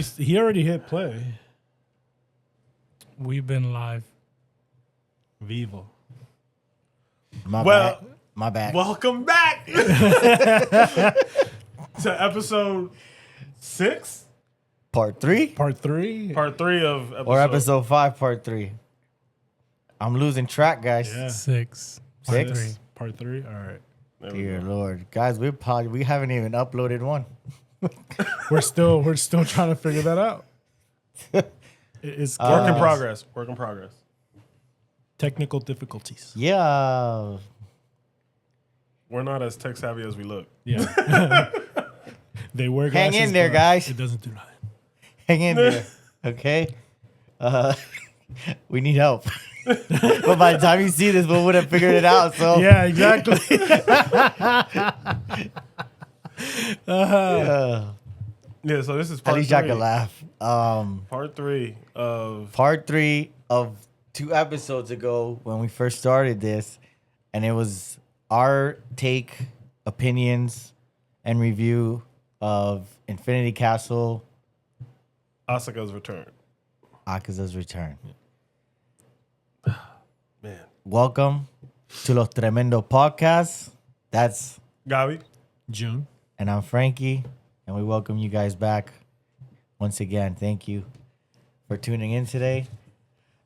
he already hit play. We've been live. Vivo. My bad. Welcome back to episode 6, Part 3? Part 3. part 3 of episode. Or episode 5, part 3. I'm losing track, guys. Yeah. 6. Six? Part 3. Part 3. All right. There we Dear go. Lord. Guys, we haven't even uploaded one. We're still trying to figure that out. It's Work in progress. Work in progress. technical difficulties. Yeah. We're not as tech savvy as we look. Yeah. They wear Hang glasses. in there, but guys. It doesn't do nothing. Hang in there. Okay? We need help. But by the time you see this, we would have figured it out. So Yeah, exactly. Yeah, so this is at part least 3. I can laugh. Part 3 of Part 3 of 2 episodes ago when we first started this, and it was our take, opinions, and review of Infinity Castle, Asuka's return. Akaza's return. Man. Welcome to Los Tremendo Podcast. That's Gabi? June. and I'm Frankie, and we welcome you guys back once again. Thank you for tuning in today.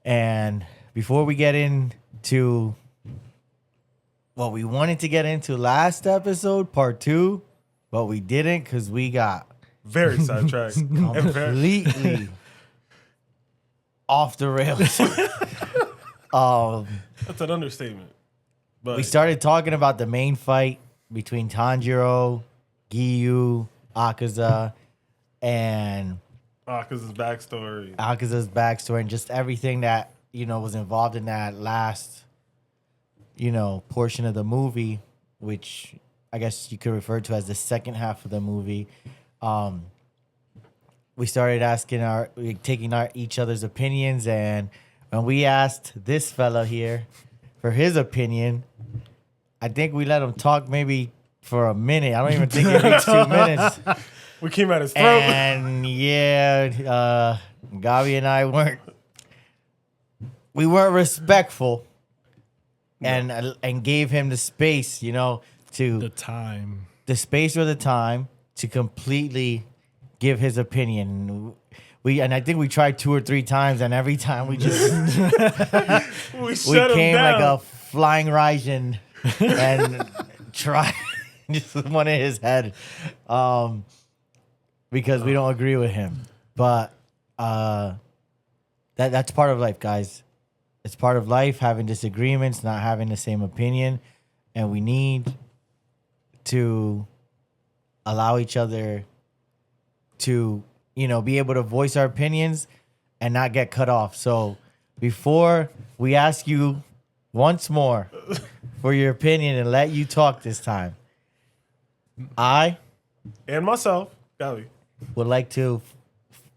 And before we get into what we wanted to get into last episode, part 2, but we didn't because we got Very sidetracked. And very- completely off the rails. That's an understatement. But We started talking about the main fight between Tanjiro, Giyu, Akaza, and Akaza's backstory. Akaza's backstory and just everything that, was involved in that last, portion of the movie, which I guess you could refer to as the second half of the movie. We started taking each other's opinions, and when we asked this fella here for his opinion, I think we let him talk maybe for a minute. I don't even think it reached 2 minutes. We came at his throat. And yeah, Gabi and I weren't respectful, and gave him the space, to The time. the space or the time to completely give his opinion. I think we tried 2 or 3 times, and every time we just we we shut him came down. like a flying Raijin and tried just one in his head, because we don't agree with him. But that's part of life, guys. It's part of life, having disagreements, not having the same opinion, and we need to allow each other to, be able to voice our opinions and not get cut off. So before we ask you once more for your opinion and let you talk this time, I And myself, Gabi. would like to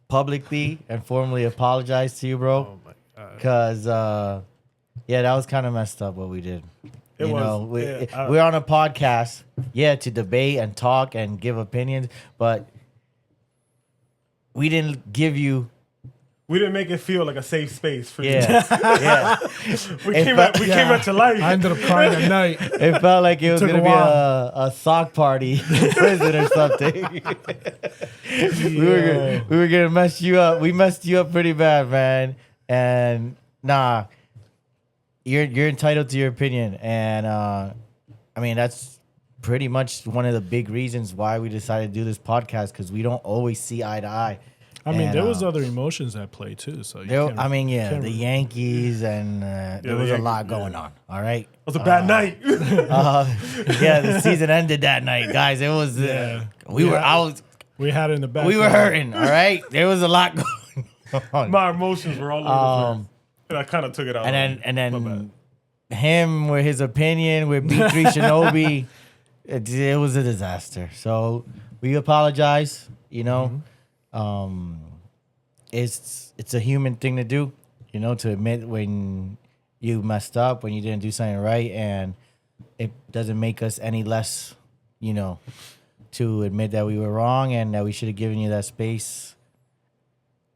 publicly and formally apologize to you, bro. Oh my God. Because, that was kind of messed up what we did. It was. We're on a podcast, to debate and talk and give opinions, but we didn't give you, We didn't make it feel like a safe space for you. yeah. We came at your life. I ended up crying at night. It felt like it was Took going a to be while. a sock party in prison or something. We were going to mess you up. We messed you up pretty bad, man. And nah, you're entitled to your opinion. And that's pretty much one of the big reasons why we decided to do this podcast, because we don't always see eye to eye. There was other emotions at play too. So you can't the really- Yankees, and there was a lot going on. All right. It was a bad night. The season ended that night, guys. It was We had it in the back. we were hurting. All right, there was a lot going on. My emotions were all over the place. And I kind of took it out. And then My bad. him with his opinion with pt3 Shinobi, it was a disaster. So we apologize. It's a human thing to do, to admit when you messed up, when you didn't do something right, and it doesn't make us any less, to admit that we were wrong and that we should have given you that space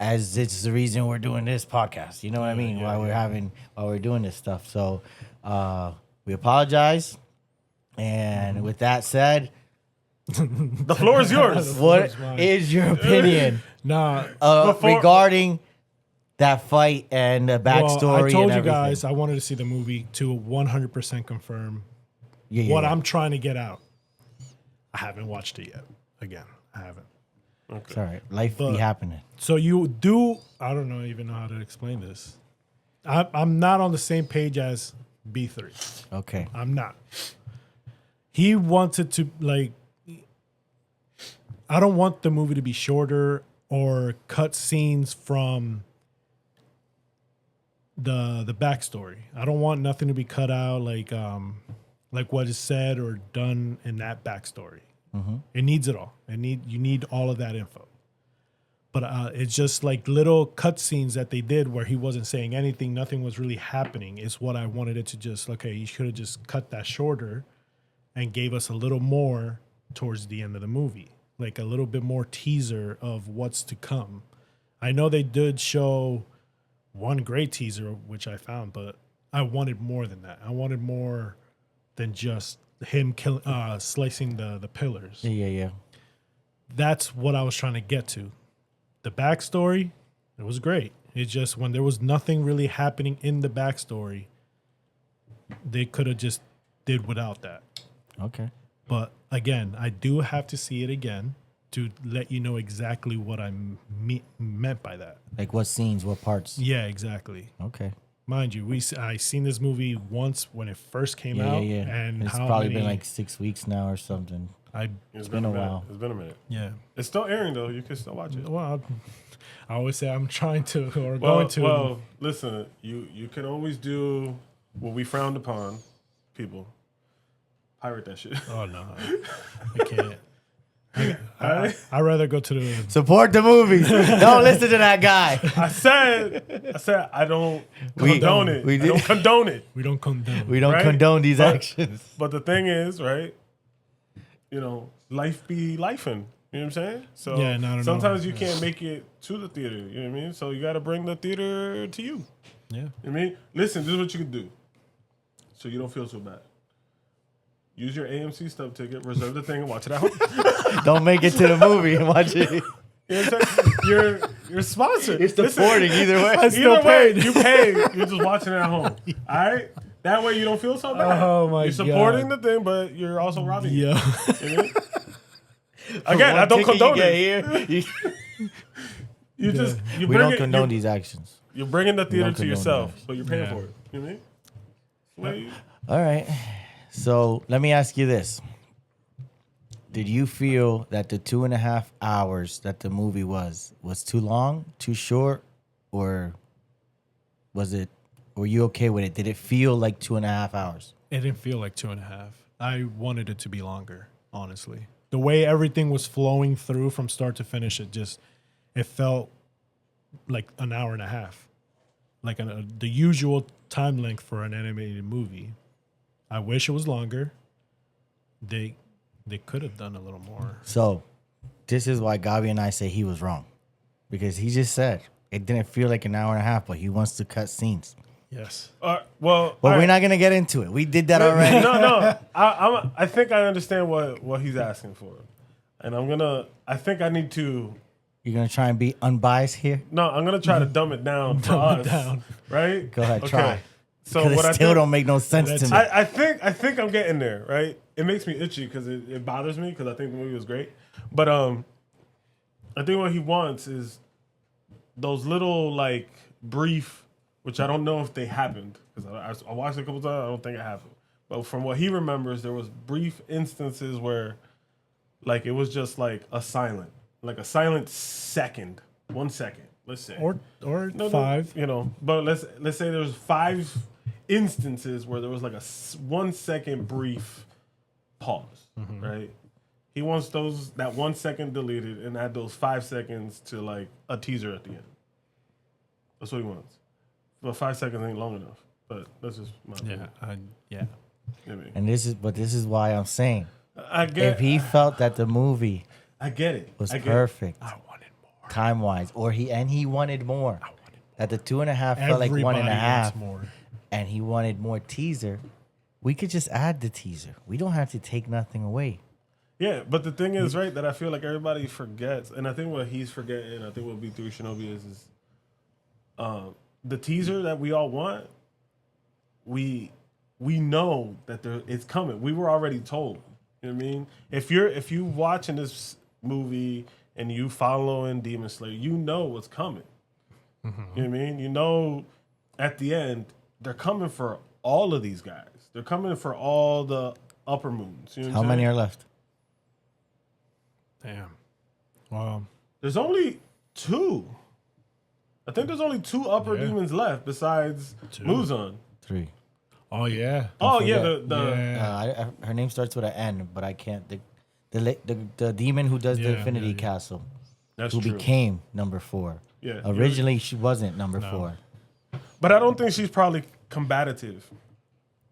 as it's the reason we're doing this podcast. You know what I mean? While we're doing this stuff. So we apologize. And with that said, The floor is yours. what is your opinion Nah, regarding that fight and the backstory? well, I told and you guys everything? I wanted to see the movie to 100% confirm Yeah, what yeah. I'm trying to get out. I haven't watched it yet. Again, I haven't. It's all right. Life be happening. So you do. I don't even know how to explain this. I'm not on the same page as B3. Okay. I'm not. He wanted to like. I don't want the movie to be shorter or cut scenes from the backstory. I don't want nothing to be cut out like what is said or done in that backstory. It needs it all. You need all of that info. But it's just like little cut scenes that they did where he wasn't saying anything, nothing was really happening. Is what I wanted it to just you should have just cut that shorter and gave us a little more towards the end of the movie. Like a little bit more teaser of what's to come. I know they did show one great teaser, which I found, but I wanted more than that. I wanted more than just him slicing the pillars. Yeah. That's what I was trying to get to. The backstory, it was great. It's just when there was nothing really happening in the backstory, they could have just did without that. Okay. But again, I do have to see it again to let you know exactly what I meant by that. Like what scenes, what parts? Yeah, exactly. Okay. Mind you, I seen this movie once when it first came out, and it's probably been like 6 weeks now or something. It's been a while. It's been a minute. Yeah. It's still airing though. You can still watch it. Well, I always say I'm trying to or going to. Well, listen. You can always do what we frowned upon. People pirate that shit. Oh no, I can't. I'd rather go to the. Support the movies. Don't listen to that guy. I said I don't condone it. I don't condone it. We don't condone. We don't condone these actions. But the thing is, right? Life be lifing. You know what I'm saying? So Yeah, no, sometimes you can't make it to the theater. You know what I mean? So you got to bring the theater to you. Yeah. You know what I mean? Listen, this is what you can do, so you don't feel so bad. Use your AMC stub ticket, reserve the thing, and watch it at home. Don't make it to the movie and watch it. You know what I'm saying? You're sponsored. You're supporting either way. Either way, you pay. You're just watching it at home. All right? That way you don't feel so bad. Oh, my You're supporting the thing, but you're also robbing. Yeah. You know? Again, I don't condone it. We bring don't it, condone these actions. You're bringing the theater don't to condone yourself, that. but you're paying Yeah. for it. You know what I mean? All right. So let me ask you this. Did you feel that the 2.5 hours that the movie was too long, too short, or were you okay with it? Did it feel like 2.5 hours? It didn't feel like 2.5. I wanted it to be longer, honestly. The way everything was flowing through from start to finish, it felt like an hour and a half, like the usual time length for an animated movie. I wish it was longer. They could have done a little more. So this is why Gabi and I say he was wrong, because he just said it didn't feel like an hour and a half, but he wants to cut scenes. Yes. Well, But we're not gonna get into it. We did that already. No. I think I understand what he's asking for, and I think I need to. You're gonna try and be unbiased here. No, I'm gonna try to dumb it down for us. Right? Go ahead, try. So Because what it I still think, don't make no sense to me. I think I'm getting there. Right? It makes me itchy because it bothers me because I think the movie was great, but I think what he wants is those little like brief, which I don't know if they happened because I watched it a couple times. I don't think it happened, but from what he remembers, there was brief instances where like it was just like a silent second, 1 second, let's say, Or No, 5. but let's say there's 5 instances where there was like a 1 second brief pause, right? He wants that 1 second deleted and add those 5 seconds to like a teaser at the end. That's what he wants. But 5 seconds ain't long enough. But that's just my opinion. Yeah. You know what I mean? And this is why I'm saying I get if he felt that the movie I get it. was I get it. perfect, I wanted more. time wise, or he wanted more. At the 2.5 felt like Everybody 1.5, wants more. and he wanted more teaser. We could just add the teaser. We don't have to take nothing away. Yeah, but the thing is, right, that I feel like everybody forgets, and I think what he's forgetting, I think what B3 Shinobi is the teaser that we all want. We know that it's coming. We were already told. You know what I mean? If you watching this movie and you following Demon Slayer, you know what's coming. Mm-hmm. You know what I mean? You know, at the end, they're coming for all of these guys. They're coming for all the upper moons. You know How many are left? Damn. Wow. There's only 2. I think there's only 2 upper demons left besides 2. Muzan. 3. Oh yeah. Oh forget. yeah, Her name starts with an N, but I can't. The demon who does the Infinity Castle, that's who true. became number 4. Yeah. Originally, she wasn't number 4. But I don't think she's probably combative.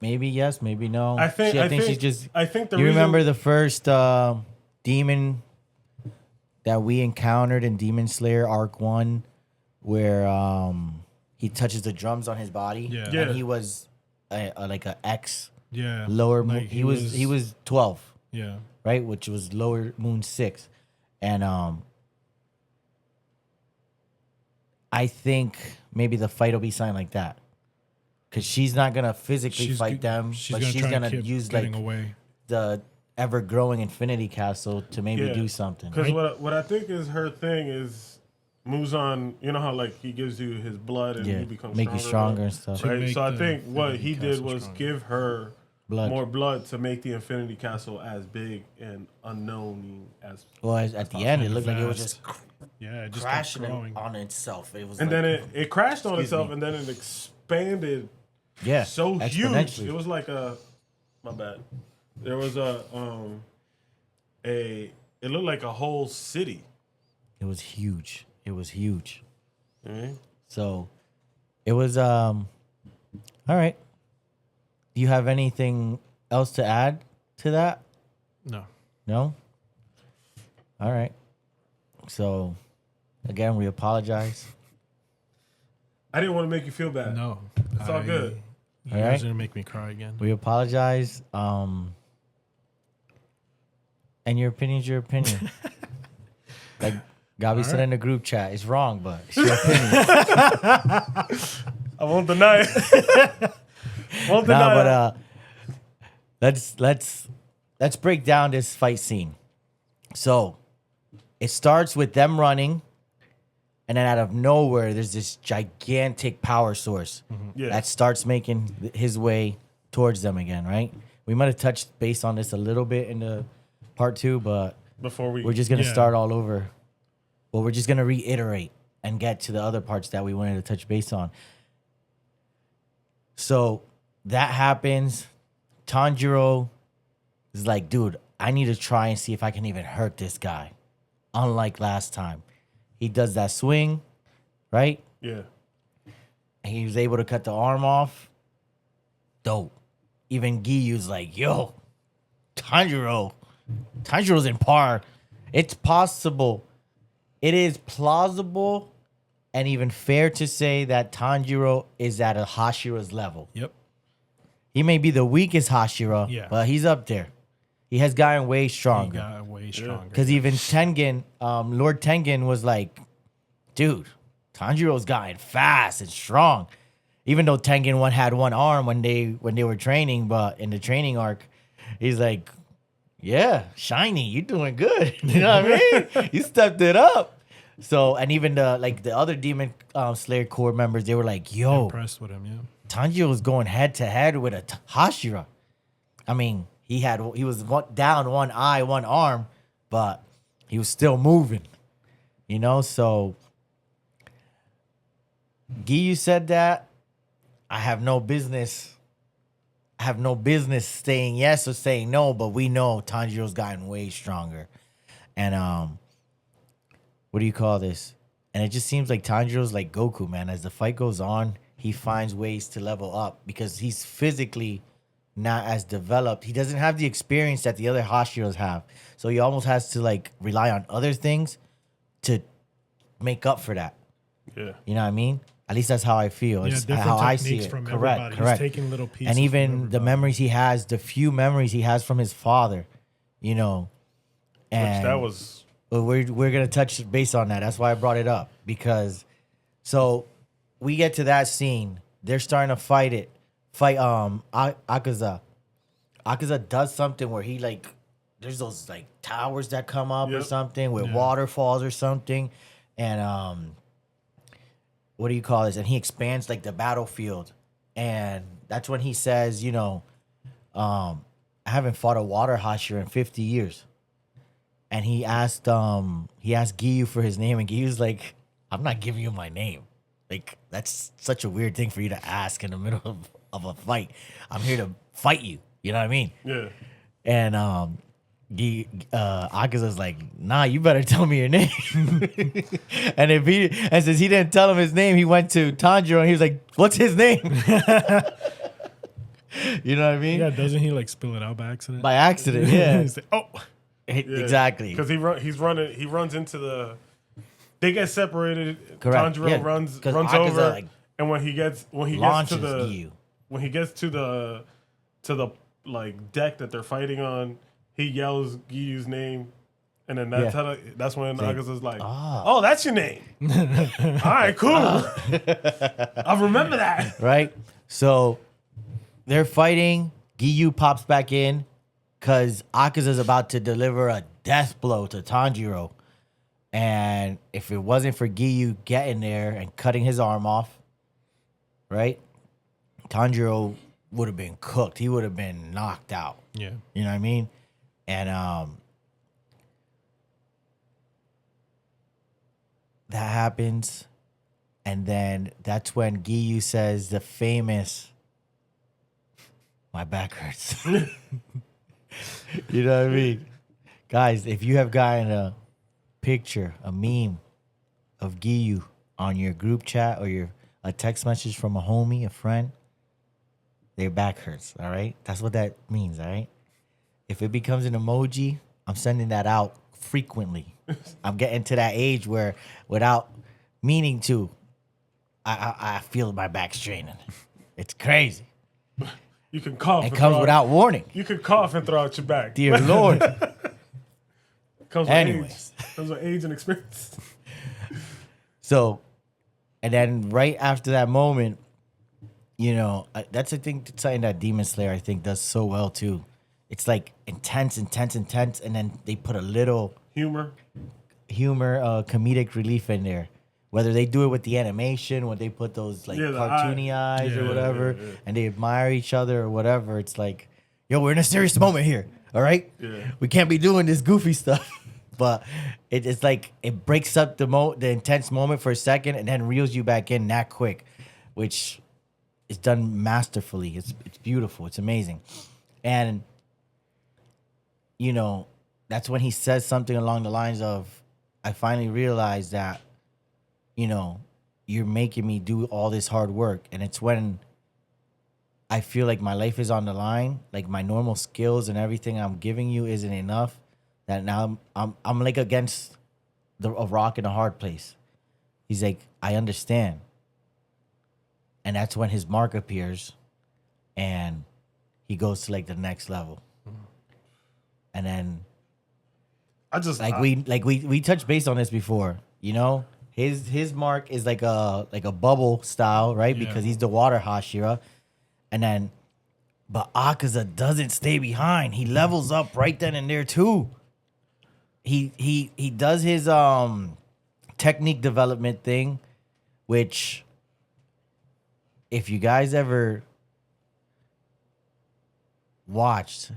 Maybe yes, maybe no. I think she's just. I think You remember the first demon that we encountered in Demon Slayer Arc 1, where he touches the drums on his body, Yeah. and he was like a X Yeah. lower. Like He was 12, Yeah. right, which was lower moon 6, and I think maybe the fight will be something like that. Because she's not going to physically fight them, but she's going to use like away. the ever-growing Infinity Castle to maybe do something. Because what I think is her thing is Muzan, you know how like he gives you his blood and you become make you stronger and stuff. Right? So I think what he did was stronger. give her Blood. more blood to make the Infinity Castle as big and unknown as. Well, at the end, it looked like it was just Yeah, it just crashing kept growing. on itself. It was And like, then it crashed on Excuse itself me. and then it expanded yeah, so huge. exponentially. It was like my bad. There was it looked like a whole city. It was huge. It was huge. Mm-hmm. So it was all right. Do you have anything else to add to that? No. No? All right. So again, we apologize. I didn't want to make you feel bad. No. It's all good. You All guys right. are gonna make me cry again. We apologize. And your opinion's your opinion. Like Gabi said in the group chat, it's wrong, but it's your opinion. I won't deny it. Won't deny it. Let's break down this fight scene. So it starts with them running, and then out of nowhere, there's this gigantic power source Yeah. that starts making his way towards them again, right? We might have touched base on this a little bit in the part 2, but Before we're just gonna Yeah. start all over. Well, we're just gonna reiterate and get to the other parts that we wanted to touch base on. So that happens. Tanjiro is like, dude, I need to try and see if I can even hurt this guy. Unlike last time. He does that swing, right? Yeah. And he was able to cut the arm off. Dope. Even Giyu's like, yo, Tanjiro's in par. It's possible. It is plausible and even fair to say that Tanjiro is at a Hashira's level. Yep. He may be the weakest Hashira, Yeah. but he's up there. He has gotten way He stronger. got way stronger. Because even Tengen, Lord Tengen was like, dude, Tanjiro's gotten fast and strong. Even though Tengen had one arm when they were training, but in the training arc, he's like, yeah, shiny, you doing good. You know what I mean? You stepped it up. So, and even the other Demon Slayer core members, they were like, yo, Impressed with him, yeah. Tanjiro was going head to head with a Hashira. I mean, he was down one eye, one arm, but he was still moving. You know, so Giyu said that. I have no business saying yes or saying no, but we know Tanjiro's gotten way stronger. And what do you call this? And it just seems like Tanjiro's like Goku, man. As the fight goes on, he finds ways to level up because he's physically not as developed. He doesn't have the experience that the other Hashiras have. So he almost has to like rely on other things to make up for that. Yeah. You know what I mean? At least that's how I feel. Yeah, It's different how I see techniques it. from Correct, everybody. correct. He's taking little pieces. And from even the everybody. memories he has, the few memories he has from his father, you know. And Which that was. but we're gonna touch base on that. That's why I brought it up, because so we get to that scene. They're starting to fight Akaza. Akaza does something where he like there's those like towers that come up or Yep. something with waterfalls or something, and what do you call this? And he expands like the battlefield, and that's when he says, you know, I haven't fought a water Hashira in 50 years. And he asked Giyu for his name, and Giyu's like, I'm not giving you my name. Like, that's such a weird thing for you to ask in the middle of a fight. I'm here to fight you. You know what I mean? Yeah. And Akaza's like, nah, you better tell me your name. and since he didn't tell him his name, he went to Tanjiro and he was like, what's his name? You know what I mean? Yeah, doesn't he like spill it out by accident? By accident, yeah. He's like, oh, Exactly. Because he runs into the. They get separated. Correct. Tanjiro Yeah, runs 'cause runs Akaza, over, like, and when he gets to launches the Giyu. when he gets to the like deck that they're fighting on, he yells Giyu's name, and then that's Yeah. that's when Akaza's like, ah. "Oh, that's your name." All right, cool. I'll remember that. Right? So they're fighting. Giyu pops back in because Akaza's about to deliver a death blow to Tanjiro. And if it wasn't for Giyu getting there and cutting his arm off, right, Tanjiro would have been cooked. He would have been knocked out. yeah. You know what I mean? And that happens. And then that's when Giyu says the famous, my back hurts. You know what I mean? Guys, if you have gotten a picture, a meme of Giyu on your group chat or a text message from a homie, a friend, their back hurts, all right? That's what that means, all right? If it becomes an emoji, I'm sending that out frequently. I'm getting to that age where without meaning to, I feel my back straining. It's crazy. You can cough. It and comes throw out- without warning. You can cough and throw out your back. Dear Lord. Comes with Anyways. age. Comes with age and experience. So, and then right after that moment, you know, that's I think something that Demon Slayer I think does so well too. It's like intense, and then they put a little Humor. comedic relief in there. Whether they do it with the animation, when they put those like Yeah, the cartoony eyes or Yeah, whatever, yeah. and they admire each other or whatever, it's like, yo, we're in a serious moment here, all right? Yeah. We can't be doing this goofy stuff. But it's like it breaks up the intense moment for a second and then reels you back in that quick, which is done masterfully. It's beautiful. It's amazing. And, you know, that's when he says something along the lines of, I finally realized that, you know, you're making me do all this hard work. And it's when I feel like my life is on the line, like my normal skills and everything I'm giving you isn't enough, that now I'm like against a rock in a hard place. He's like, I understand. And that's when his mark appears and he goes to like the next level. And then we touched base on this before, you know? His mark is like a bubble style, right? Yeah. Because he's the water Hashira. And then but Akaza doesn't stay behind. He levels up right then and there too. He does his technique development thing, which if you guys ever watched,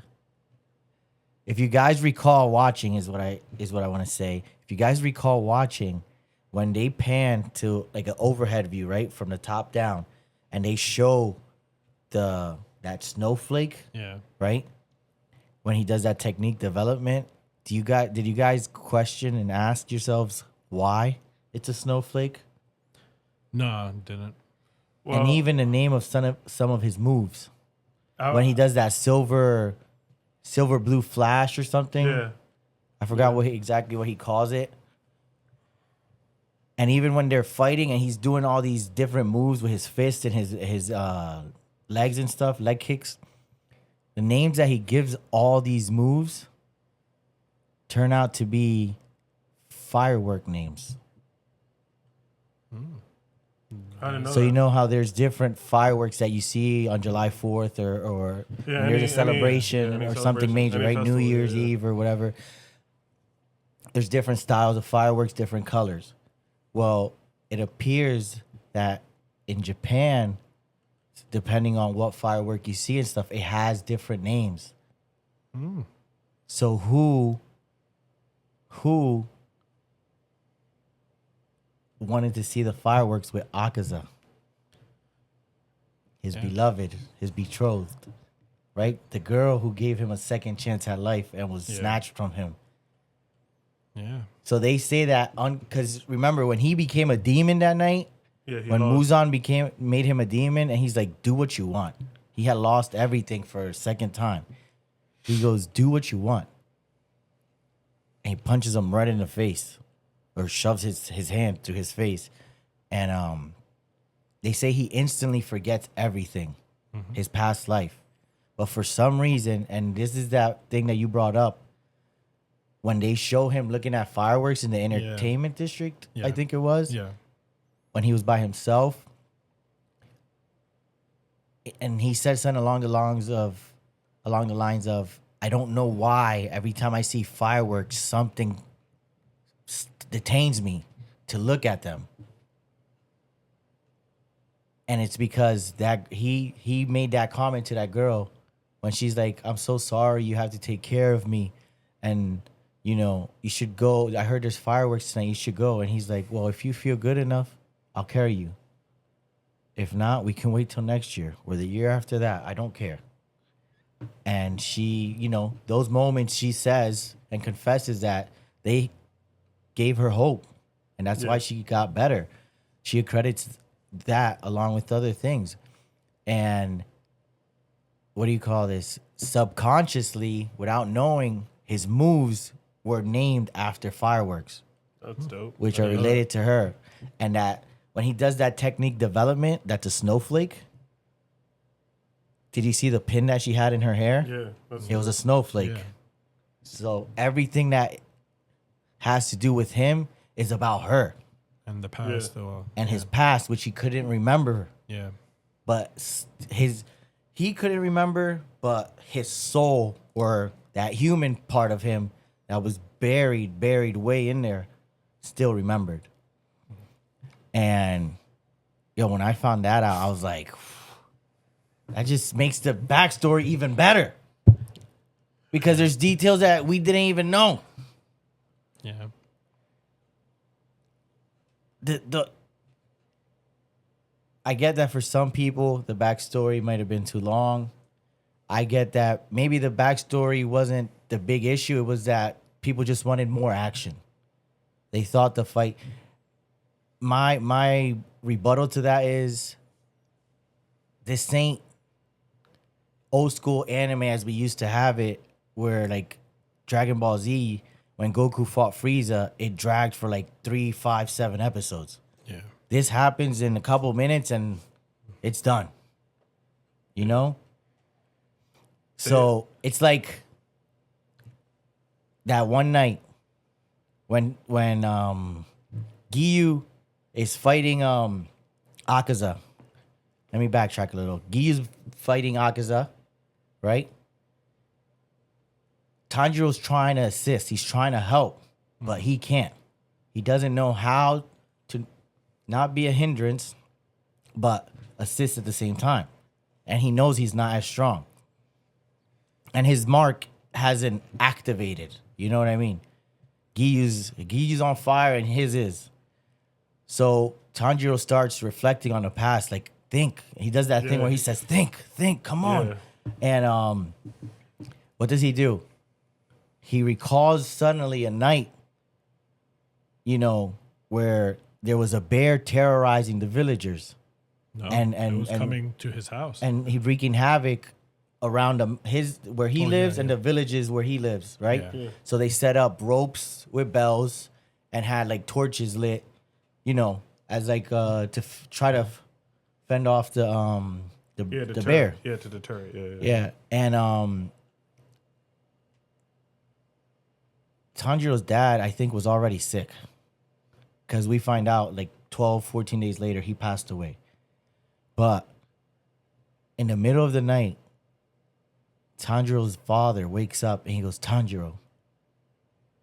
if you guys recall watching is what I want to say. If you guys recall watching when they pan to like an overhead view, right, from the top down, and they show that snowflake, Yeah. right? When he does that technique development, did you guys question and ask yourselves why it's a snowflake? No, didn't. Well, And even the name of some of his moves. When he does that silver blue flash or something. Yeah. I forgot exactly what he calls it. And even when they're fighting and he's doing all these different moves with his fists and his legs and stuff, leg kicks, the names that he gives all these moves turn out to be firework names. I didn't know So that. you know how there's different fireworks that you see on July 4th or Yeah, near any- the celebration any or something celebration, major, any right? New festival, Year's yeah. Eve or whatever. There's different styles of fireworks, different colors. Well, it appears that in Japan, depending on what firework you see and stuff, it has different names. So who wanted to see the fireworks with Akaza? His beloved, his betrothed, right? The girl who gave him a second chance at life and was snatched from him. Yeah. So they say that because remember when he became a demon that night, Yeah, he when lost. Muzan made him a demon, and he's like, "Do what you want." He had lost everything for a second time. He goes, "Do what you want," and he punches him right in the face, or shoves his hand through his face, and they say he instantly forgets everything, his past life, but for some reason, and this is that thing that you brought up. When they show him looking at fireworks in the entertainment district, Yeah. I think it was, Yeah. when he was by himself, and he said something along the lines of, "I don't know why every time I see fireworks, something detains me to look at them." And it's because that he made that comment to that girl when she's like, "I'm so sorry, you have to take care of me, and you should go. I heard there's fireworks tonight. You should go." And he's like, "Well, if you feel good enough, I'll carry you. If not, we can wait till next year or the year after that. I don't care." And she, those moments she says and confesses that they gave her hope, and that's why she got better. She accredits that along with other things. And what do you call this? Subconsciously, without knowing, his moves were named after fireworks, That's dope. which I are didn't know related to her. And that when he does that technique development, that's a snowflake. Did you see the pin that she had in her hair? that. Yeah, that's It was a snowflake. Yeah. So everything that has to do with him is about her And the past, though. and his past, which he couldn't remember. Yeah. But he couldn't remember, but his soul, or that human part of him that was buried way in there, still remembered. And when I found that out, I was like, that just makes the backstory even better, because there's details that we didn't even know. Yeah. I get that for some people the backstory might have been too long. I get that maybe the backstory wasn't the big issue. It was that people just wanted more action. They thought the fight. My rebuttal to that is, this ain't old school anime as we used to have it, where like Dragon Ball Z, when Goku fought Frieza, it dragged for like 3, 5, 7 episodes. Yeah. This happens in a couple minutes and it's done. So it's like that one night when Giyu is fighting Akaza. Let me backtrack a little. Giyu's fighting Akaza, right? Tanjiro's trying to assist. He's trying to help, but he can't. He doesn't know how to not be a hindrance, but assist at the same time. And he knows he's not as strong. And his mark hasn't activated. You know what I mean? Giyu's on fire and his is. So Tanjiro starts reflecting on the past, like, think. He does that thing where he says, think, come on. And what does he do? He recalls suddenly a night, where there was a bear terrorizing the villagers. No, And- it was and- coming to his house. And he wreaking havoc around where he lives and yeah. the villages where he lives, right? Yeah. So they set up ropes with bells and had like torches lit you know, as like try to fend off the bear. Yeah, to deter it. Yeah, and Tanjiro's dad, I think, was already sick because we find out like 12, 14 days later he passed away. But in the middle of the night, Tanjiro's father wakes up and he goes, Tanjiro,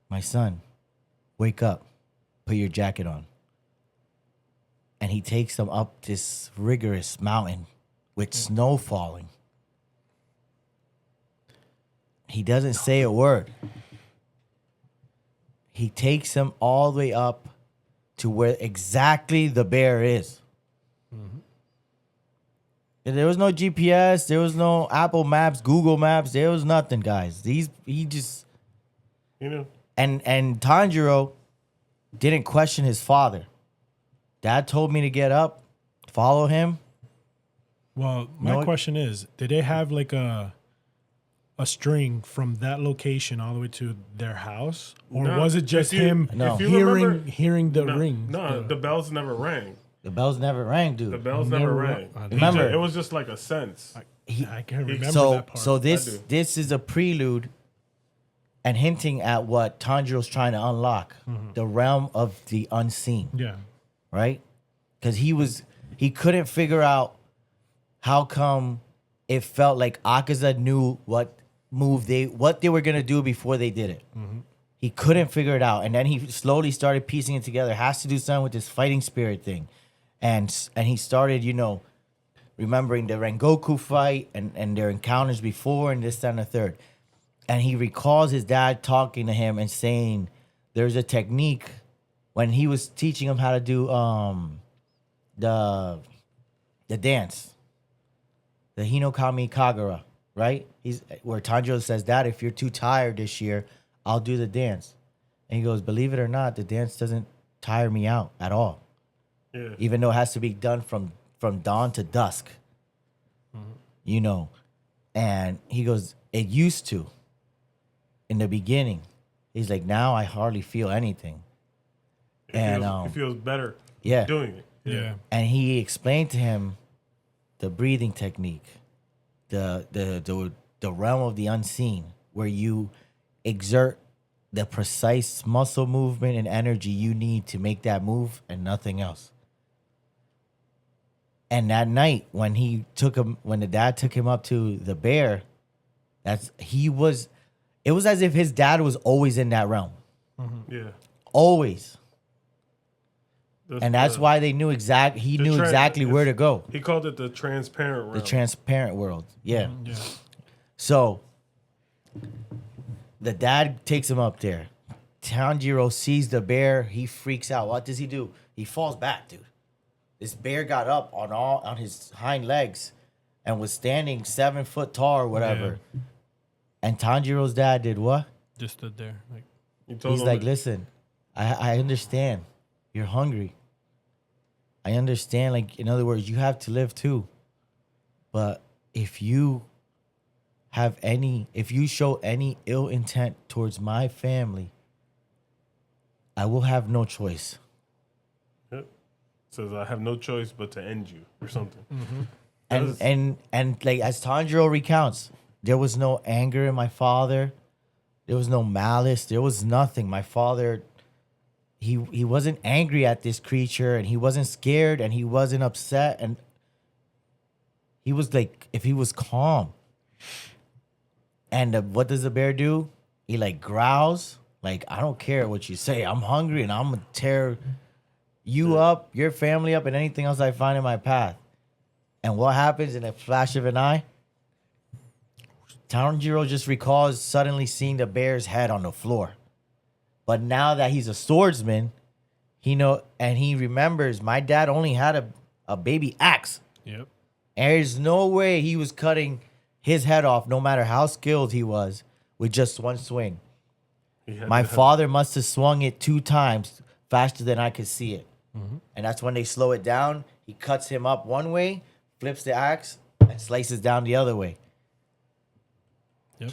my son, wake up, put your jacket on. And he takes them up this rigorous mountain with snow falling. He doesn't say a word. He takes them all the way up to where exactly the bear is. And there was no GPS. There was no Apple Maps, Google Maps. There was nothing, guys. He just... You know? And Tanjiro didn't question his father. Dad told me to get up, follow him. Well, my question is, did they have like a string from that location all the way to their house, or was it just him hearing the ring? No, the bells never rang. The bells never rang, dude. The bells never rang. Remember, it was just like a sense. I can't remember that part. So this is a prelude and hinting at what Tanjiro's trying to unlock, the realm of the unseen. Yeah. Right? Because he couldn't figure out how come it felt like Akaza knew what they were gonna do before they did it. He couldn't figure it out, and then he slowly started piecing it together. Has to do something with this fighting spirit thing, and he started, remembering the Rengoku fight and their encounters before, and this, that, and the third. And he recalls his dad talking to him and saying there's a technique when he was teaching him how to do the dance, the Hinokami Kagura, right? Where Tanjiro says, Dad, if you're too tired this year, I'll do the dance. And he goes, believe it or not, the dance doesn't tire me out at all. Yeah. Even though it has to be done from dawn to dusk. And he goes, it used to in the beginning. He's like, now I hardly feel anything. He feels better doing it. Yeah. And he explained to him the breathing technique, the realm of the unseen, where you exert the precise muscle movement and energy you need to make that move and nothing else. And that night when the dad took him up to the bear, it was as if his dad was always in that realm. Yeah. Always. And that's why they knew he knew exactly where to go. He called it the transparent realm. The transparent world. Yeah. Yeah. So the dad takes him up there. Tanjiro sees the bear. He freaks out. What does he do? He falls back, dude. This bear got up on his hind legs and was standing 7 foot tall or whatever. Yeah. And Tanjiro's dad did what? Just stood there. He's like, listen, I understand. You're hungry. I understand. Like, in other words, you have to live too. But if you show any ill intent towards my family, I will have no choice. Yep. Says I have no choice but to end you or something. And like as Tanjiro recounts, there was no anger in my father. There was no malice. There was nothing. My father, he wasn't angry at this creature, and he wasn't scared, and he wasn't upset, and he was like, if he was calm. And what does the bear do? He like growls, like, I don't care what you say. I'm hungry, and I'm gonna tear you up, your family up, and anything else I find in my path. And what happens in a flash of an eye? Tanjiro just recalls suddenly seeing the bear's head on the floor. But now that he's a swordsman, and he remembers my dad only had a baby axe. Yep. And there's no way he was cutting his head off, no matter how skilled he was, with just one swing. My father must have swung it 2 times faster than I could see it. Mm-hmm. And that's when they slow it down. He cuts him up one way, flips the axe, and slices down the other way. Yep.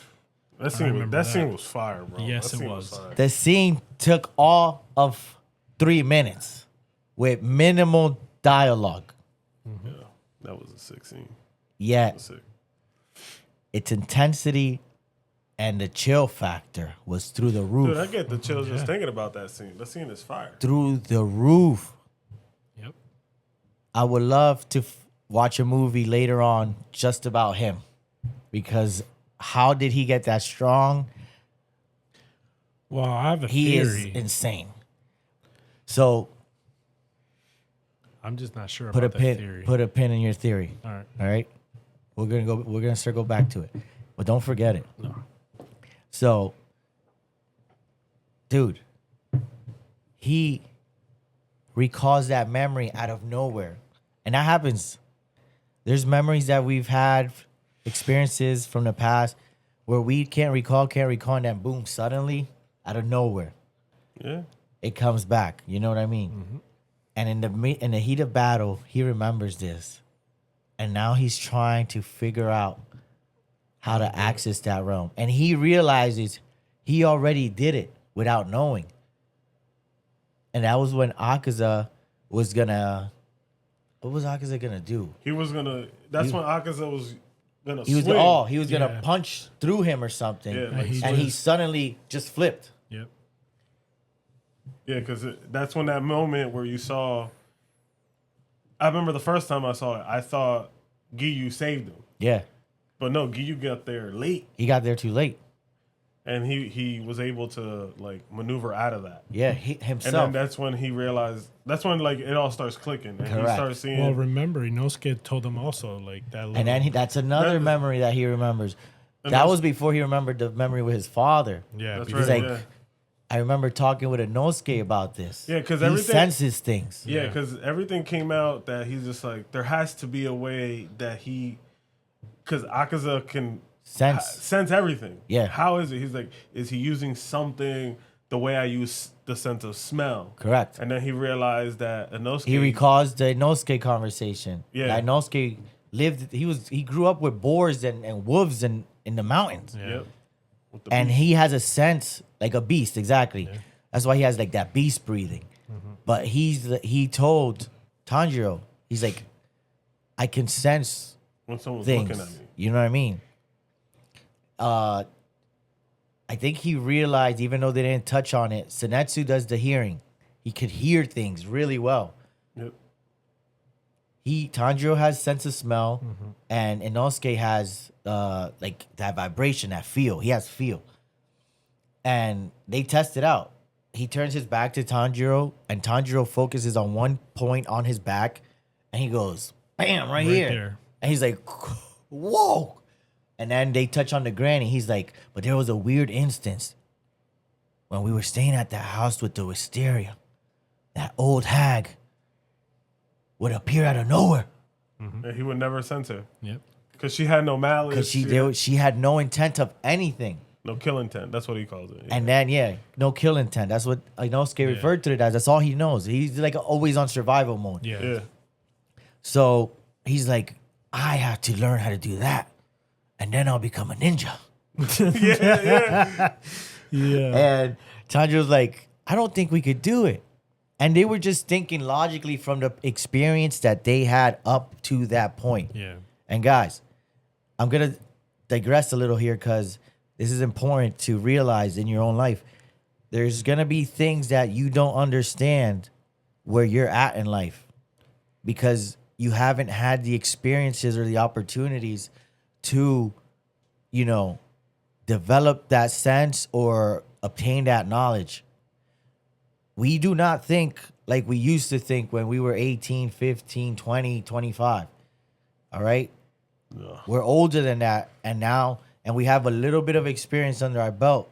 That scene was fire, bro. Yes, it was. The scene took all of 3 minutes. with minimal dialogue. Yeah, that was a sick scene. Yet Was sick. its intensity and the chill factor was through the roof. Dude, I get the chills just thinking about that scene. That scene is fire. Through the roof. Yep. I would love to watch a movie later on just about him, because how did he get that strong? Well, I have a He is theory. insane. So I'm just not sure put a about that pin. theory. Put a pin in your theory. All right. All right. We're gonna circle back to it, but don't forget it. No. So, dude, he recalls that memory out of nowhere, and that happens. There's memories that we've had, experiences from the past, where we can't recall, and then boom, suddenly, out of nowhere, Yeah. it comes back. You know what I mean? And in the heat of battle, he remembers this, and now he's trying to figure out how to access that realm. And he realizes he already did it without knowing. And that was when Akaza was gonna. What was Akaza gonna do? He was gonna. That's when Akaza was gonna. He was swing. he was gonna Yeah. punch through him or something. Yeah, like he and he just- suddenly just flipped. Yep. Yeah, because that's when that moment where you saw. I remember the first time I saw it, I thought Giyu saved him, Yeah, but no, Giyu got there late, he got there too late. and he was able to like maneuver out of that. Yeah, he And himself. then that's when he realized. That's when like it all starts clicking, and he Correct. starts seeing. Well, remember, Inosuke told him also like that. And then that's another That is- memory that he remembers. That that's- was before he remembered the memory with his father. yeah, that's because- right. like- yeah. I remember talking with Inosuke about this. Yeah, 'cause he everything- senses things. Yeah, Yeah. because everything came out that he's just like there has to be a way that because Akaza can sense everything. Yeah. How is it? He's like, is he using something the way I use the sense of smell? Correct. And then he realized that Inosuke. He recalls the Inosuke conversation. Yeah. That Inosuke lived. He grew up with boars and wolves in the mountains, Yeah. Yep. With the and beast. he has a sense like a beast. Exactly. That's why he has like that beast breathing. But he told Tanjiro, he's like, I can sense when someone's things. looking at me. You know what I mean? I think he realized, even though they didn't touch on it, Senetsu does the hearing. He could hear things really well. Yep. Tanjiro has sense of smell, and Inosuke has like that vibration, that feel. He has feel. And they test it out. He turns his back to Tanjiro, and Tanjiro focuses on one point on his back, and he goes, bam, right here. there. And he's like, whoa. And then they touch on the granny. He's like, but there was a weird instance when we were staying at the house with the wisteria. That old hag would appear out of nowhere And he would never sense her Yep. because she had no malice. because she had no intent of anything. no kill intent. That's what he calls it. And then, no kill intent. That's what Inosuke referred to it as. That's all he knows. He's like always on survival mode. Yeah. yeah. So he's like, I have to learn how to do that. And then I'll become a ninja. Yeah. And Tanjiro's like, I don't think we could do it. And they were just thinking logically from the experience that they had up to that point. Yeah. And guys, I'm going to digress a little here because this is important to realize in your own life. There's going to be things that you don't understand where you're at in life because you haven't had the experiences or the opportunities to, develop that sense or obtain that knowledge. We do not think like we used to think when we were 18, 15, 20, 25. All right? No. We're older than that and we have a little bit of experience under our belt,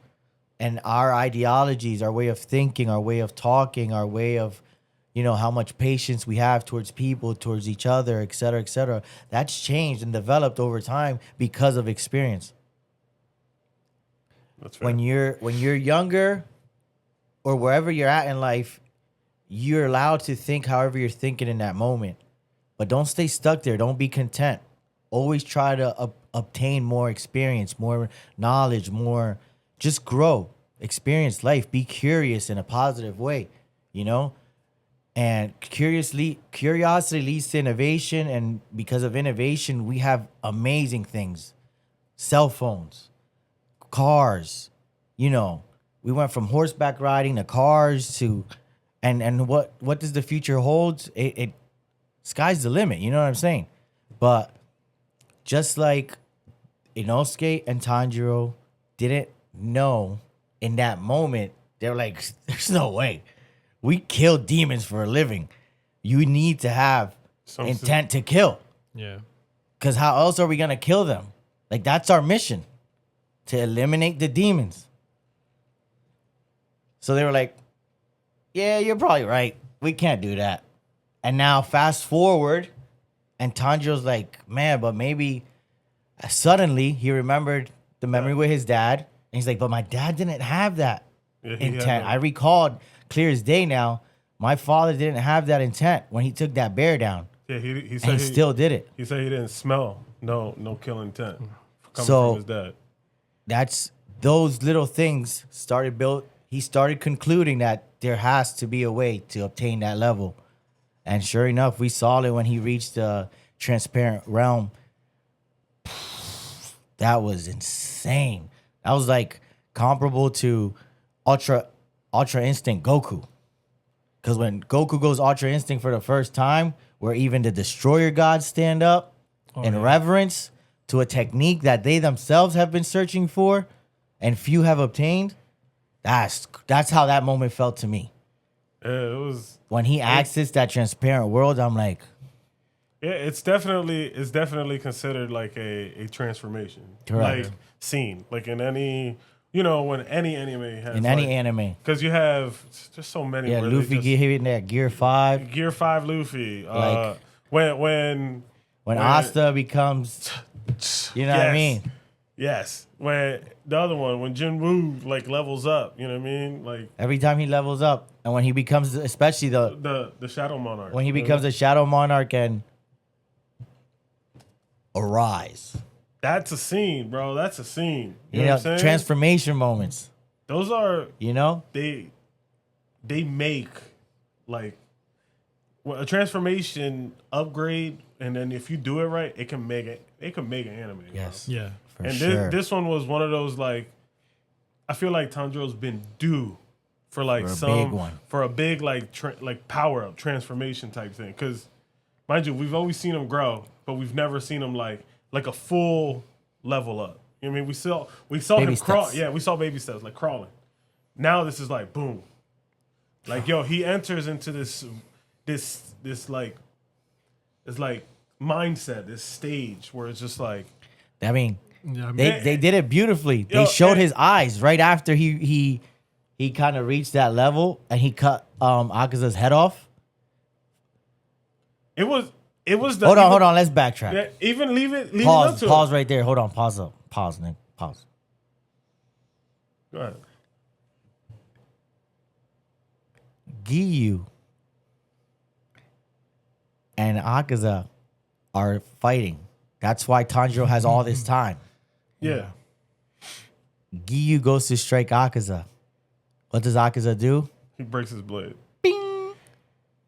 and our ideologies, our way of thinking, our way of talking, our way of how much patience we have towards people, towards each other, et cetera, that's changed and developed over time because of experience. That's fair. When you're younger or wherever you're at in life, you're allowed to think however you're thinking in that moment. But don't stay stuck there. Don't be content. Always try to obtain more experience, more knowledge, more. Just grow, experience life, be curious in a positive way. And curiosity leads to innovation, and because of innovation, we have amazing things. Cell phones, cars, you know, we went from horseback riding to cars to and what does the future hold? It sky's the limit, you know what I'm saying? But just like Inosuke and Tanjiro didn't know in that moment, they're like, there's no way. We kill demons for a living. You need to have intent to kill. Yeah. Because how else are we going to kill them? Like, that's our mission, to eliminate the demons. So they were like, yeah, you're probably right. We can't do that. And now fast forward, and Tanjiro's like, man, but maybe suddenly he remembered the memory with his dad. And he's like, but my dad didn't have that intent. I recalled clear as day now, my father didn't have that intent when he took that bear down. Yeah, he said he still did it. He said he didn't smell no kill intent coming So from his dad. That's those little things he started concluding that there has to be a way to obtain that level. And sure enough, we saw it when he reached the transparent realm. That was insane. That was like comparable to Ultra Instinct Goku. Because when Goku goes Ultra Instinct for the first time, where even the Destroyer gods stand up in reverence to a technique that they themselves have been searching for and few have obtained, that's how that moment felt to me. Yeah, it was when he accessed that transparent world. I'm like, yeah, it's definitely considered like a transformation, correct. Like scene, like in any, you know, when any anime has any anime, because you have just so many. Yeah, Luffy hitting that Gear 5. Gear 5 Luffy. Like, when Asta becomes, you know what I mean? Yes. When the other one, when Jinwoo like levels up, you know what I mean? Like every time he levels up, and when he becomes, especially the Shadow Monarch, when he becomes a Shadow Monarch and Arise. That's a scene, bro. That's a scene. You know what I'm saying? Transformation moments. Those are, you know, they make like a transformation upgrade, and then if you do it right, it can make an anime. Yes. Bro. Yeah. For sure. this one was one of those, like, I feel like Tanjiro's been due for like a big like power up transformation type thing. Because mind you, we've always seen him grow, but we've never seen him like a full level up. You know what I mean? We saw baby him crawl. steps. Yeah, we saw baby steps, like crawling. Now this is like boom. Like, yo, he enters into this like, it's like mindset, this stage where it's just like, I mean, Yeah, they did it beautifully. They showed his eyes right after he kind of reached that level and he cut Akaza's head off. it was the Hold on. Let's backtrack. Yeah, even leave it up to Pause it. right there. Hold on. Pause, Nick. Pause. Go ahead. Giyu and Akaza are fighting. That's why Tanjiro has all this time. Yeah. Giyu goes to strike Akaza. What does Akaza do? He breaks his blade. Bing!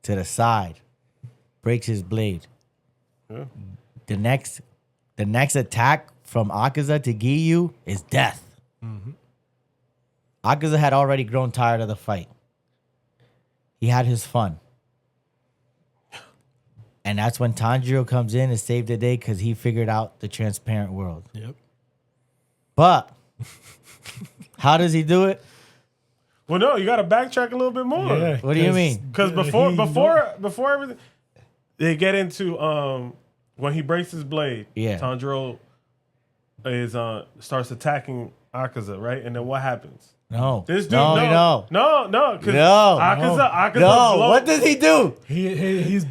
To the side. Breaks his blade. Yeah. The next attack from Akaza to Giyu is death. Mm-hmm. Akaza had already grown tired of the fight. He had his fun. And that's when Tanjiro comes in and saved the day because he figured out the transparent world. Yep. But how does he do it? Well, no, you got to backtrack a little bit more. Yeah, What do you mean? Because before everything, they get into when he breaks his blade. Yeah. Tanjiro is starts attacking Akaza, right? And then what happens? No. This dude, no. because No. Akaza, No. What does he do? He's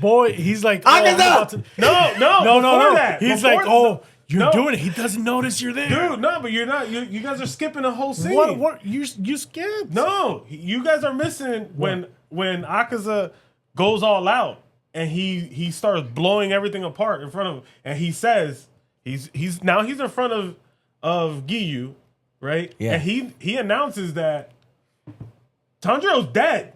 like, Akaza! No. He's Before like, that- you're doing it. He doesn't notice you're there. Dude, no, but you're not. You guys are skipping a whole scene. What? You skipped? No, you guys are missing when Akaza goes all out and he starts blowing everything apart in front of him, and he says he's in front of Giyu, right? Yeah. And he announces that Tanjiro's dead.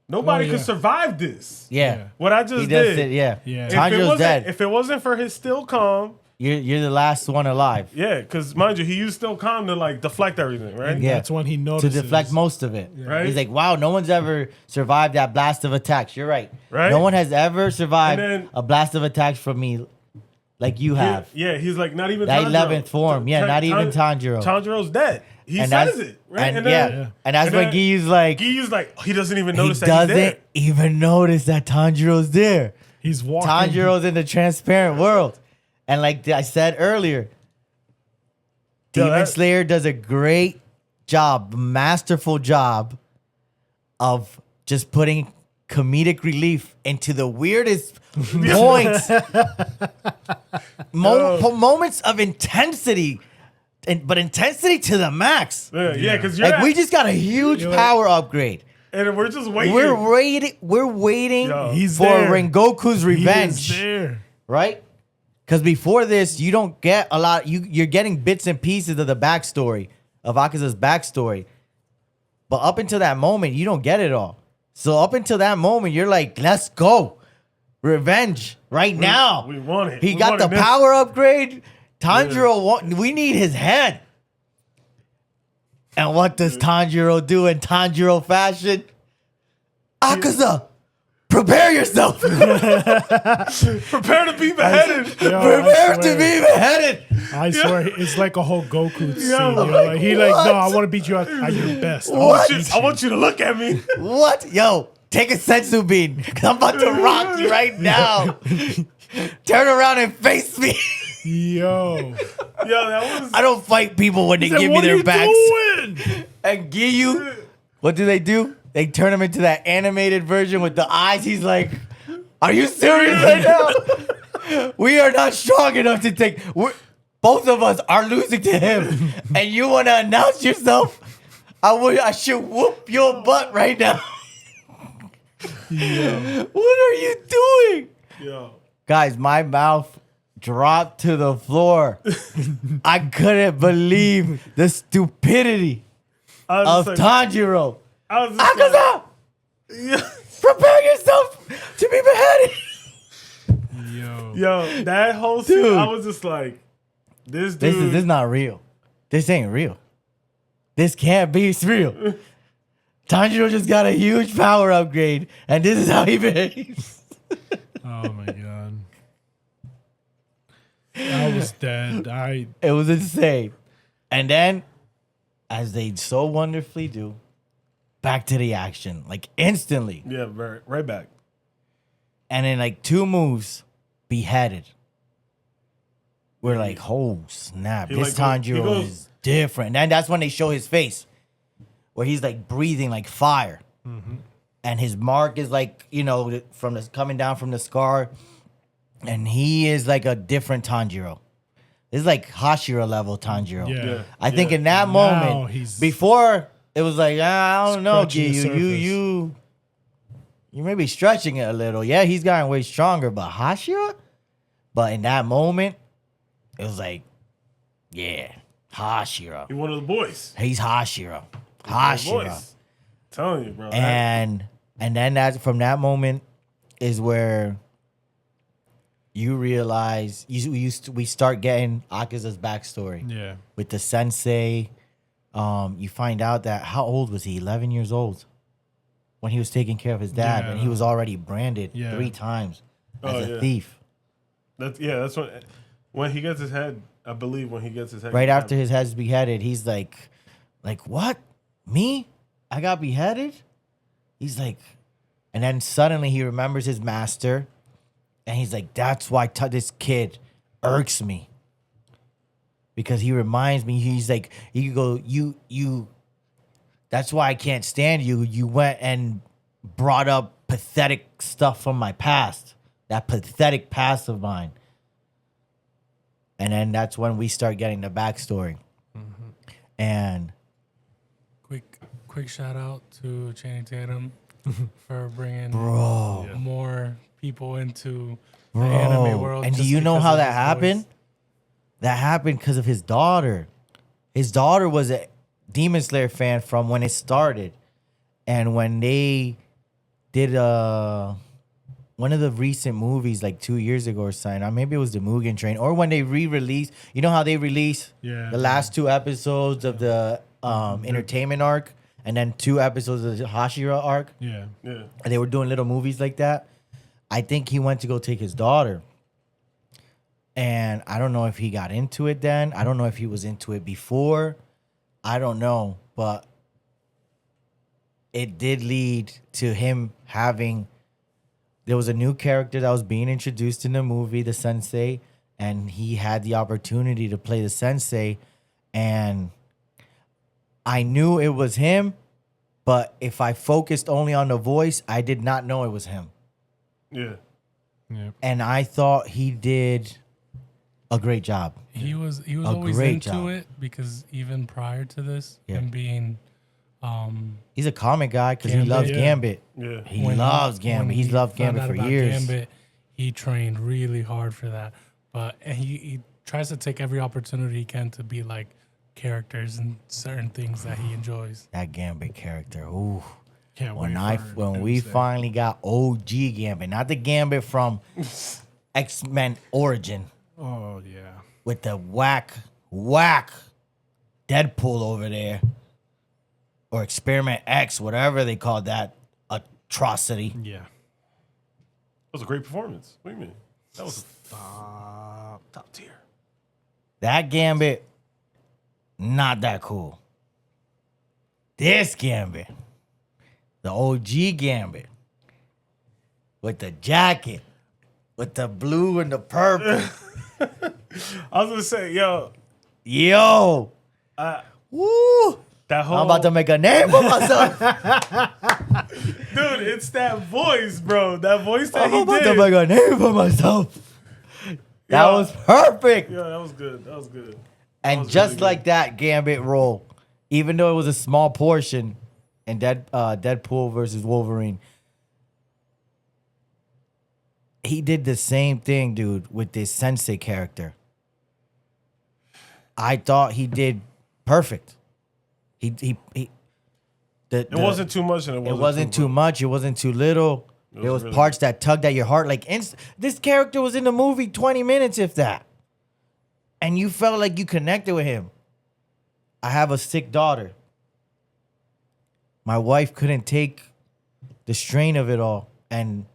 Nobody Oh, could yeah. survive this. Yeah. What I just He does did. it, yeah. Yeah. If it Tanjiro's wasn't- dead. If it wasn't for his still calm, You're the last one alive. yeah, because mind you, he used still calm to like deflect everything, right? Yeah. That's when he To notices. deflect most of it. Right. He's like, wow, no one's ever survived that blast of attacks. You're right. Right. No one has ever survived And then- a blast of attacks from me like you have. Yeah, he's like not even That Tanjiro. 11th form. Yeah, not even Tanjiro. Tanjiro's dead. He And says that's- it, right? And, then, yeah. And that's and when then Giyu's like, Giyu's like, he doesn't even he notice that he's there. doesn't even notice that Tanjiro's there. He's walking. Tanjiro's in the transparent world. And like I said earlier, Yeah, Demon that- Slayer does a great job, masterful job of just putting comedic relief into the weirdest points. Moments of intensity, but intensity to the max. Yeah, because you're Like we just got a huge power upgrade. and we're just waiting. We're waiting Yo. He's for there. Rengoku's He revenge. is there. Right? Because before this, you don't get a lot. You're getting bits and pieces of the backstory of Akaza's backstory, but up until that moment, you don't get it all. So up until that moment, you're like, let's go, revenge right now. we want it. He We got the wanted this. power upgrade. Tanjiro, we need his head. And what does Tanjiro do in Tanjiro fashion? Akaza, prepare yourself. Prepare to be beheaded. Yo, Prepare I to swear. be beheaded. I swear, it's like a whole Goku scene. Yo, Yo. Like, he like, what? no, I want to beat you at your best. I What? wanna I want you to look at me. What? Yo, take a sensu bean. Cause I'm about to rock you right now. Turn around and face me. beat you. Yo. Yo, that was. I don't fight people when they He said, give me what are their you backs. doing? And give you. What do? They turn him into that animated version with the eyes. He's like, are you serious right now? We are not strong enough to take. Both of us are losing to him. And you want to announce yourself? I should whoop your butt right now. What are you doing? Yo. Guys, my mouth dropped to the floor. I couldn't believe the stupidity I of was just like, Tanjiro. I was just like, Akaza, yeah. prepare yourself to be beheaded. Yo. Yo, that whole scene, Dude. I was just like, this This dude. is not real. This ain't real. This can't be real. Tanjiro just got a huge power upgrade, and this is how he behaves. Oh my god. I was dead. It was insane. And then, as they so wonderfully do, back to the action, like instantly. Yeah, right back. And in like 2 moves, beheaded. We're like, oh snap! He This like go- he Tanjiro goes- is different. And that's when they show his face, where he's like breathing like fire, and his mark is like from the coming down from the scar, and he is like a different Tanjiro. This is like Hashira level Tanjiro. Yeah. Yeah. I think Yeah. in that Now moment, he's- before it was like I don't know, Scratching the you may be stretching it a little. Yeah, he's gotten way stronger, but Hashira. But in that moment, it was like, yeah, Hashira. He one of the boys. He's Hashira. The Hashira. boys. Telling you, bro. And then from that moment is where you realize we start getting Akaza's backstory. Yeah. With the sensei. You find out that how old was he? 11 years old when he was taking care of his dad, Yeah. and he was already branded Yeah. 3 times as Oh, a yeah. thief. That's when he gets his head. I believe when he gets his head. Right after his head's beheaded, he's like what? Me? I got beheaded? He's like, and then suddenly he remembers his master, and he's like, that's why this kid irks me. Because he reminds me, he's like, you go, you, that's why I can't stand you. You went and brought up pathetic stuff from my past, that pathetic past of mine. And then that's when we start getting the backstory. And Quick shout out to Channing Tatum for bringing bro, more people into the anime world. and do just you know because how of that his happened? voice. That happened because of his daughter. His daughter was a Demon Slayer fan from when it started. And when they did one of the recent movies like 2 years ago or something. Or maybe it was the Mugen Train, or when they re-release. You know how they release the last 2 episodes of the entertainment arc, and then 2 episodes of the Hashira arc. Yeah. Yeah. And they were doing little movies like that. I think he went to go take his daughter. And I don't know if he got into it then. I don't know if he was into it before. I don't know. But it did lead to him having... There was a new character that was being introduced in the movie, the sensei. And he had the opportunity to play the sensei. And I knew it was him. But if I focused only on the voice, I did not know it was him. Yeah. Yeah. And I thought he did a great job. He was A always great into job. it because even prior to this, Yeah. him being He's a comic guy because he Gambit, loves yeah. Gambit. Yeah. He when loves when Gambit. He's loved found Gambit out for about years. Gambit, he trained really hard for that. But he tries to take every opportunity he can to be like characters and certain things that he enjoys. That Gambit character. Ooh. Can't When wait when we finally got OG Gambit, not the Gambit from X-Men Origin Oh yeah. with the whack Deadpool over there, or Experiment X, whatever they called that atrocity. Yeah. That was a great performance. What do you mean? That was top tier. That Gambit, not that cool. This Gambit, the OG Gambit, with the jacket, with the blue and the purple. I was gonna say, yo, Yo, woo! that whole I'm about to make a name for myself. dude, it's that voice, bro. That voice that I'm he about to did. make a name for myself. That Yeah. was perfect. Yeah, that was good. That was good. And was just really like that Gambit role, even though it was a small portion in Deadpool versus Wolverine, he did the same thing, dude, with this sensei character. I thought he did perfect. It wasn't too much, and It wasn't too much. It wasn't too little. There was really parts that tugged at your heart. Like this character was in the movie 20 minutes, if that, and you felt like you connected with him. I have a sick daughter. My wife couldn't take the strain of it all and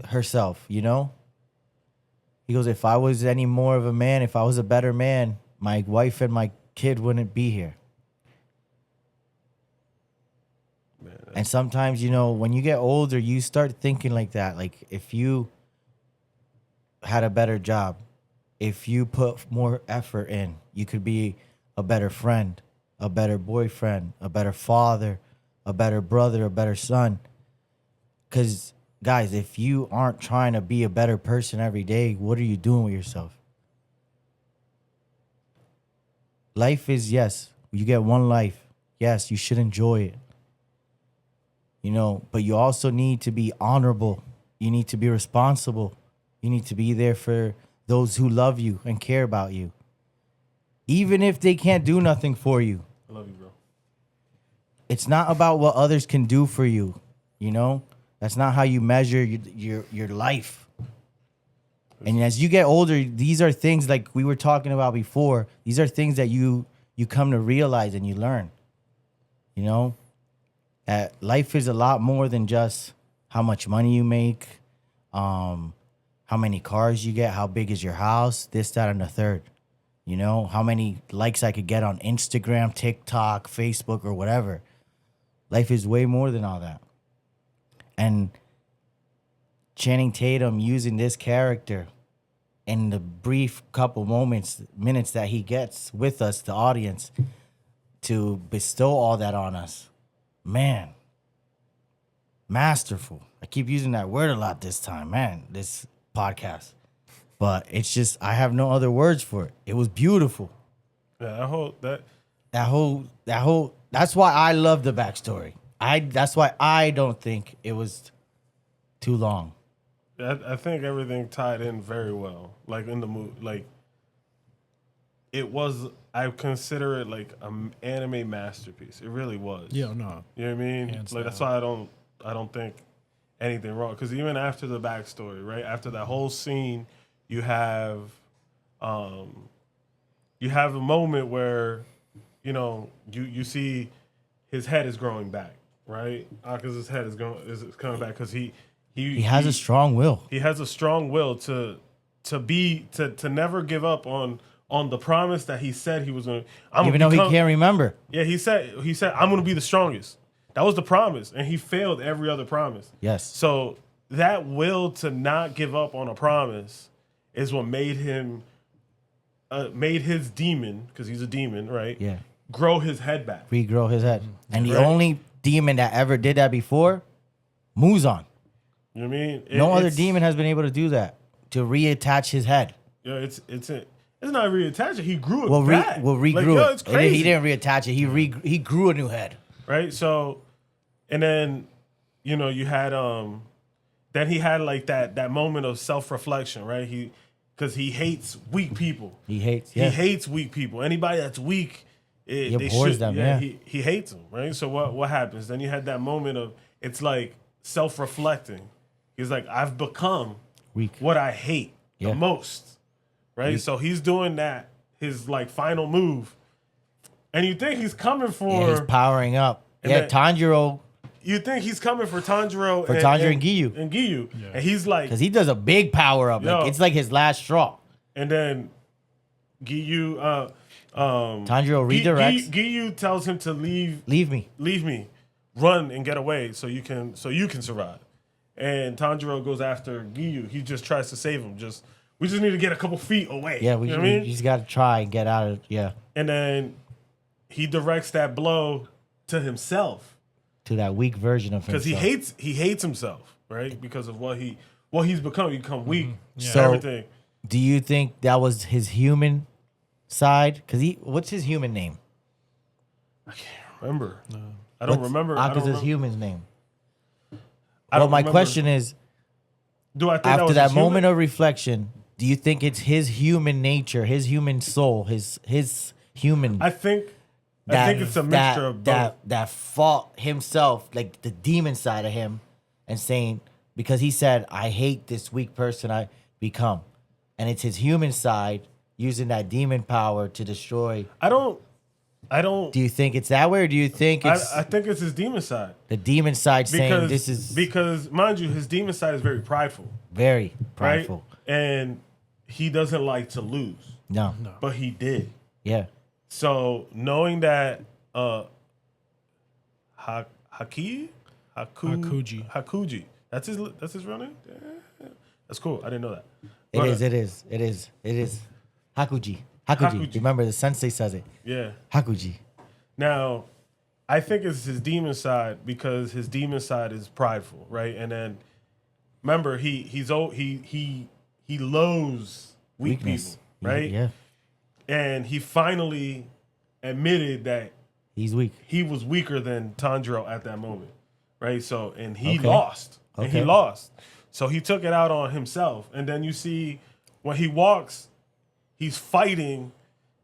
herself. You know. He goes, if I was any more of a man, if I was a better man, my wife and my kid wouldn't be here. And sometimes, you know, when you get older, you start thinking like that. Like, if you had a better job, if you put more effort in, you could be a better friend, a better boyfriend, a better father, a better brother, a better son. Because, guys, if you aren't trying to be a better person every day, what are you doing with yourself? Life is, yes, you get one life. Yes, you should enjoy it. You know, but you also need to be honorable. You need to be responsible. You need to be there for those who love you and care about you. Even if they can't do nothing for you. I love you, bro. It's not about what others can do for you, you know? That's not how you measure your life. And as you get older, these are things like we were talking about before. These are things that you come to realize and you learn. You know? That life is a lot more than just how much money you make, how many cars you get, how big is your house, this, that, and the third. You know, how many likes I could get on Instagram, TikTok, Facebook, or whatever. Life is way more than all that. And Channing Tatum using this character in the brief couple minutes that he gets with us, the audience, to bestow all that on us. Man, masterful. I keep using that word a lot this time, man, this podcast. But it's just, I have no other words for it. It was beautiful. Yeah, That's why I love the backstory. That's why I don't think it was too long. I think everything tied in very well. Like in the movie, like it was. I consider it like an anime masterpiece. It really was. Yeah, no. You know what I mean? Hands Like that's down. why I don't think anything wrong. Because even after the backstory, right after that whole scene, you have a moment where you see his head is growing back, right? Akaza's head is coming back because he has a strong will. He has a strong will to never give up on the promise that he said he was going to. Even though he can't remember. Yeah, he said I'm going to be the strongest. That was the promise, and he failed every other promise. Yes. So that will to not give up on a promise is what made him made his demon, because he's a demon, right? Yeah. Grow his head back. Regrow his head. And the Right. only demon that ever did that before, Muzan. You know what I mean? No other demon has been able to do that, to reattach his head. Yeah, it's not reattaching. He grew it back. Regrew Like, yo, it. it's crazy. He didn't reattach it. He grew a new head. Right? So, and then, you had, then he had like that moment of self-reflection, right? Because he hates weak people. He hates weak people. Anybody that's weak, He abhors them, yeah. He hates them, right? So what happens? Then you had that moment of, it's like self-reflecting. He's like, I've become Weak. what I hate Yeah. the most, right? So he's doing that, his like final move. And you think he's coming for... Yeah, he's powering up. And Yeah, then- Tanjiro, You think he's coming for Tanjiro and Giyu. And Giyu. And he's like... because he does a big power up. Yo. Like, it's like his last straw. And then Giyu... Tanjiro redirects. Giyu tells him to leave Leave me. run and get away so you can survive. And Tanjiro goes after Giyu. He just tries to save him. We just need to get a couple feet away. Yeah, you know what I mean? he's got to try and get out of yeah And then he directs that blow to himself to that weak version of because himself. he hates himself, right? Because of what he's become. He become weak. So- Everything. Do you think that was his human side? Because what's his human name? Remember? I don't remember. I don't Akaza's remember. human name. I Well, don't my remember. question is, Do I think after that his human? moment of reflection, do you think it's his human nature, his human soul, his human I think it's a mixture of both. that fought himself, like the demon side of him, and saying, because he said, I hate this weak person I become. And it's his human side using that demon power to destroy. I don't. Do you think it's that way, or do you think it's I think it's his demon side the demon side saying this is because mind you, his demon side is very prideful, very right? prideful? And he doesn't like to lose, No. but he did. Yeah. So knowing that Hakuji, that's his real name. Yeah. That's cool. I didn't know that. But, It is. Hakuji. Hakuji. Remember, the sensei says it. Yeah. Hakuji. Now, I think it's his demon side because his demon side is prideful, right? And then remember, he loathes weak Weakness. people, right? Yeah. And he finally admitted that He's weak. he was weaker than Tanjiro at that moment, right? So, and he Okay. lost, and he Okay. lost. So he took it out on himself. And then you see when he walks, he's fighting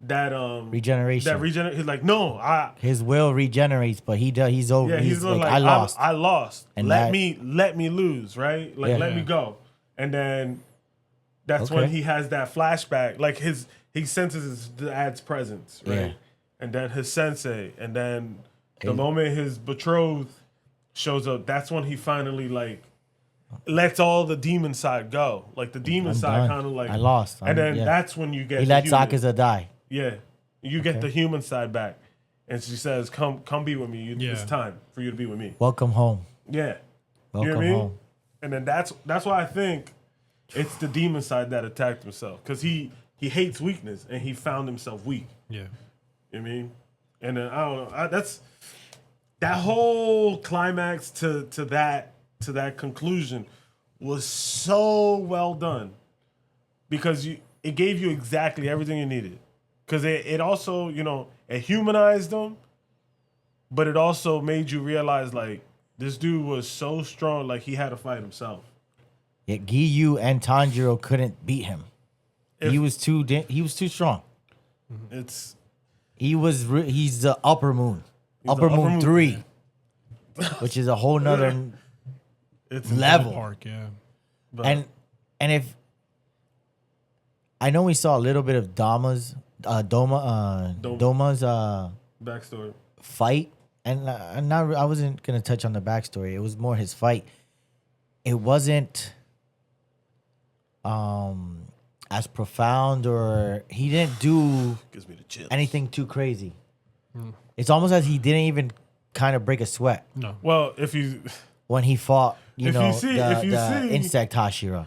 that Regeneration. He's like, no, His will regenerates, but he's over. yeah, he's like, like, I lost. I lost. And let that- me lose, right? Like Yeah. let me go. And then that's when Okay. he has that flashback. Like he senses his dad's presence, right? Yeah. And then his sensei, and then the Hey. moment his betrothed shows up, that's when he finally like lets all the demon side go. Like the demon I'm side done. kind of like I lost. And then yeah. that's when you get he the lets human. Akaza die. Yeah. You get Okay. the human side back. And she says, Come be with me. Yeah. It's time for you to be with me. Welcome home. Yeah. Welcome You know what I mean? home. And then that's why I think it's the demon side that attacked himself. Because he hates weakness and he found himself weak. Yeah. You know what I mean? And then I don't know. That's that whole climax to that conclusion was so well done. Because it gave you exactly everything you needed. Because it also, it humanized him, but it also made you realize, like, this dude was so strong, like, he had to fight himself. Yet Giyu and Tanjiro couldn't beat him. If- he was too strong. It's He's the Upper Moon. He's Upper the Moon Upper Moon. 3, which is a whole nother it's level. Park, yeah. But And if I know we saw a little bit of Doma's backstory. fight, and I wasn't gonna touch on the backstory. It was more his fight. It wasn't as profound, or he didn't do Gives me the chills. anything too crazy. It's almost as he didn't even kind of break a sweat No. Well, if you when he fought, If you see- the insect Hashira.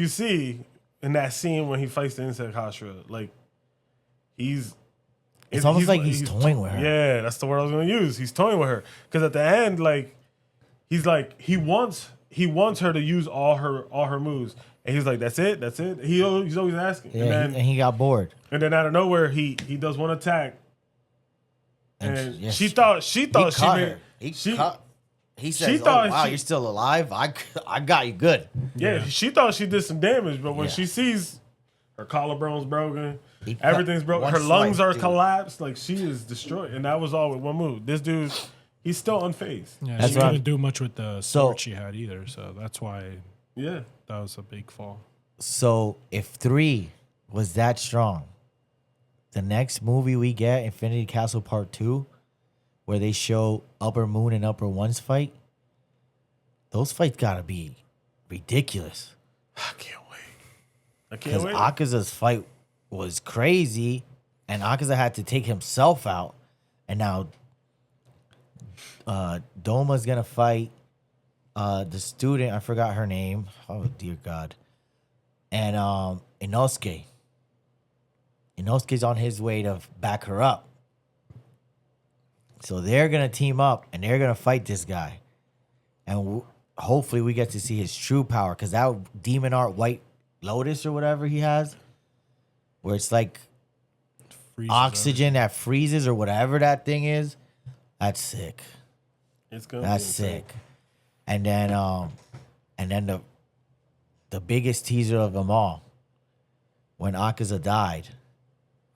see in that scene when he fights the insect Hashira, like It's almost like he's toying with her. Yeah, that's the word I was gonna use. He's toying with her because at the end, like he's like he wants her to use all her moves, and he's like, "That's it, that's it." He's always asking, Yeah, and he got bored. then out of nowhere he does one attack, and yes, she thought she He cut made her. He she cut. He says, she "Oh, thought wow, she- you're still alive. I got you good." yeah, she thought she did some damage, but when Yeah. she sees her collarbone's broken, He cut everything's broken, one her lungs slice, are dude. collapsed, like she is destroyed, and that was all with one move. This dude, he's still unfazed. Yeah, That's she what I'm- couldn't do much with the So- sword she had either, so that's why Yeah, that was a big fall. So if 3 was that strong, the next movie we get, Infinity Castle Part 2, where they show Upper Moon and Upper One's fight, those fights gotta be ridiculous. I can't wait. I can't Because wait. Akaza's fight was crazy, and Akaza had to take himself out, and now Doma's gonna fight the student. I forgot her name. Oh dear God. And Inosuke. Inosuke's on his way to back her up. So they're gonna team up and they're gonna fight this guy, and hopefully we get to see his true power, because that demon art White Lotus or whatever he has, where it's like Freezes oxygen that freezes or whatever that thing is. That's sick. It's gonna That's be insane. sick. And then the biggest teaser of them all, when Akaza died,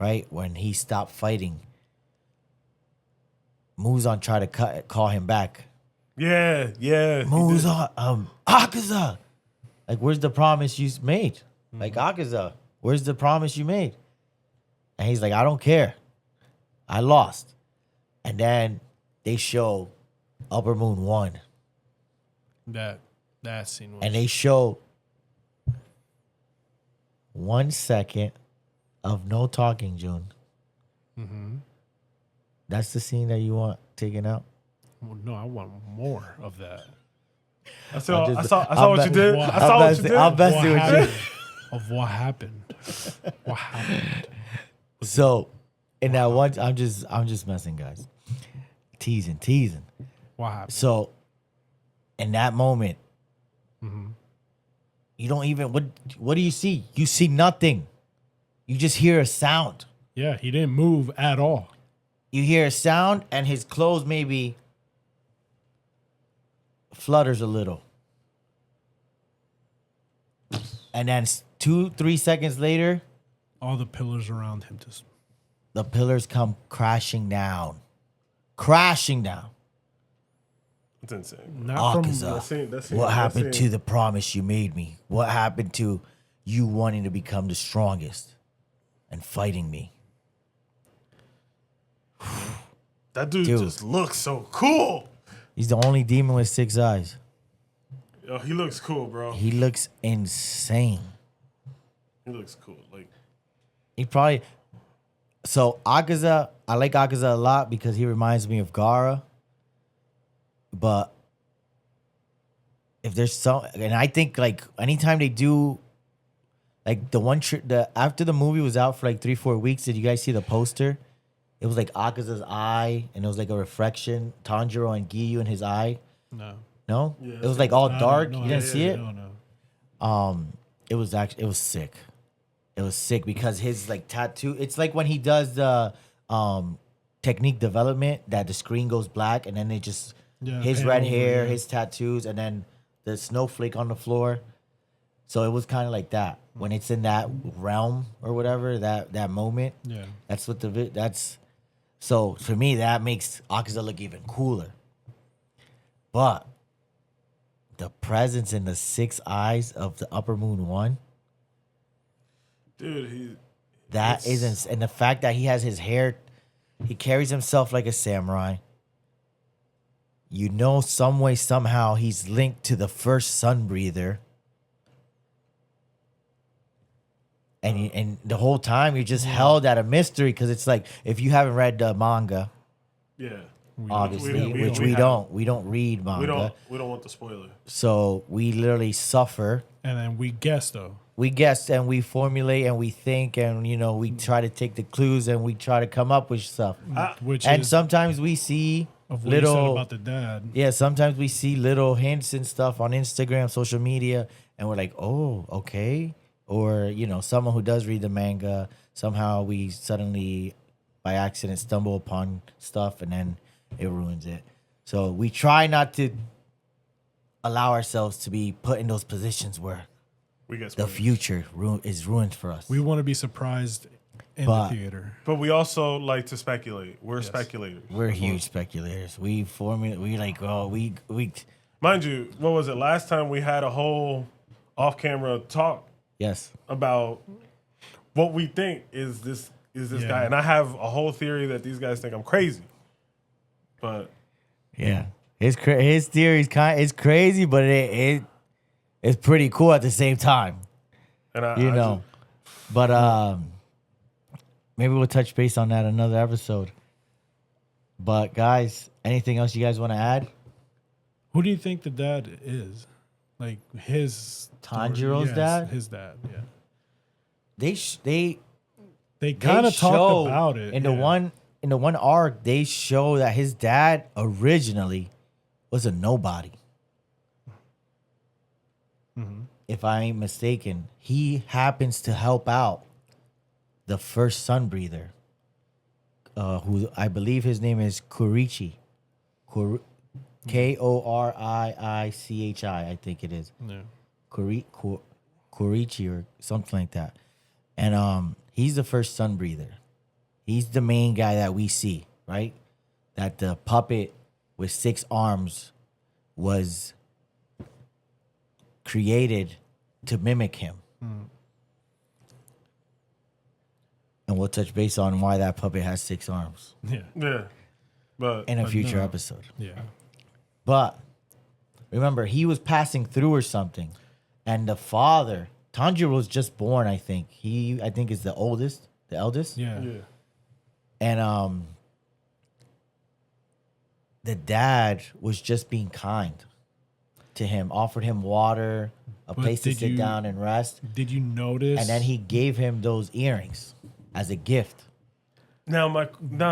right? When he stopped fighting, Muzan tried to call him back. Yeah. he did. Muzan, Akaza, like, where's the promise you made? Like, Akaza, where's the promise you made? And he's like, I don't care. I lost. And then they show Upper Moon 1. That scene was And they show 1 second of no talking, June. That's the scene that you want taken out? well, no, I want more of that. I saw I'll what you bet- did. I saw what you did. I'll bet you what you happened? Of what happened? What happened? So in that one, I'm just messing, guys. Teasing. What happened? So in that moment, you don't even what do you see? You see nothing. You just hear a sound. Yeah, he didn't move at all. You hear a sound, and his clothes maybe flutters a little. And then 2-3 seconds later, All the pillars around him just the pillars come crashing down. Crashing down. It's insane. not from Akaza, That scene, what that happened scene. to the promise you made me? What happened to you wanting to become the strongest and fighting me? That dude Dude. just looks so cool. He's the only demon with 6 eyes. Yo, he looks cool, bro. He looks insane. He looks cool. Like He probably. So Akaza, I like Akaza a lot because he reminds me of Gaara. But if there's some, and I think like anytime they do, like the after the movie was out for like 3-4 weeks, did you guys see the poster? It was like Akaza's eye, and it was like a reflection, Tanjiro and Giyu in his eye. no. No, Yeah, it was like all No, dark. no, You didn't see it. No. It was sick. It was sick because his like tattoo. It's like when he does the technique development that the screen goes black and then they just Yeah, his pan red over, hair, yeah. his tattoos, and then the snowflake on the floor. So it was kind of like that when it's in that realm or whatever, that moment. Yeah. That's what that's. So for me, that makes Akaza look even cooler. But the presence in the 6 eyes of the Upper Moon One, Dude, that isn't, and the fact that he has his hair, he carries himself like a samurai. You know, some way, somehow, he's linked to the first sun breather. And the whole time, you're just held at a mystery because it's like, if you haven't read the manga, yeah. obviously, we we haven't. don't read manga. We don't want the spoiler. So we literally suffer. And then we guess though. We guess and we formulate and we think and, you know, we try to take the clues and we try to come up with stuff. Which And is sometimes we see of what you said little, about the dad. yeah, sometimes we see little hints and stuff on Instagram, social media, and we're like, oh, okay. Or, you know, someone who does read the manga, somehow we suddenly, by accident, stumble upon stuff and then it ruins it. So we try not to allow ourselves to be put in those positions where We get the spoilers. future is ruined for us. We want to be surprised in But- the theater. But we also like to speculate. We're speculators. We're huge speculators. We like, oh, we Mind you, what was it? Last time we had a whole off-camera talk yes. about what we think is this Yeah. guy, and I have a whole theory that these guys think I'm crazy. But Yeah. His theory's it's crazy, but it's pretty cool at the same time. and I, You I know. But maybe we'll touch base on that another episode. But guys, anything else you guys want to add? Who do you think the dad is? Like his Tanjiro's Yes, dad? His dad. Yeah. They Kind of show talked about it in yeah. the one arc. They show that his dad originally was a nobody. Mm-hmm. If I ain't mistaken, he happens to help out the first sun breather, who I believe his name is Korichi, Koriichi. I think it is. Yeah. Korichi or something like that. And he's the first sun breather. He's the main guy that we see, right? That the puppet with 6 arms was created to mimic him. And we'll touch base on why that puppet has 6 arms yeah, but in a future no. episode. Yeah. But remember, he was passing through or something. And the father, Tanjiro was just born, I think. I think is the eldest. Yeah. yeah, And the dad was just being kind to him, offered him water, a place to did sit you- down and rest. Did you notice? And then he gave him those earrings as a gift. now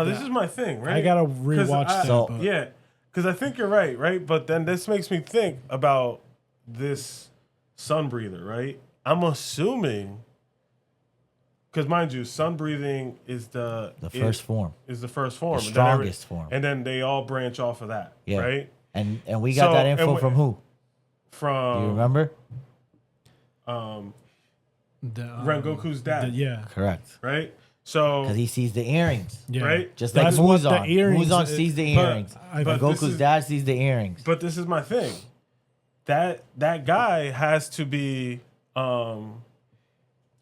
this is my thing, right? I gotta 'Cause rewatch that. So- but Yeah, because I think you're right? But then this makes me think about this sun breather, right? I'm assuming, because mind you, sun breathing is the First form. is the first form, The and then strongest form. and then they all branch off of that, Yeah. right? And we got So, that and info we- from who? From You remember? the, Rengoku's dad, yeah. Correct. right? So Because he sees the earrings. Yeah. Right? Just like That's what the Muzan. earrings- Muzan sees the but- earrings. but But this Goku's is- dad sees the earrings. But this is my thing. That guy has to be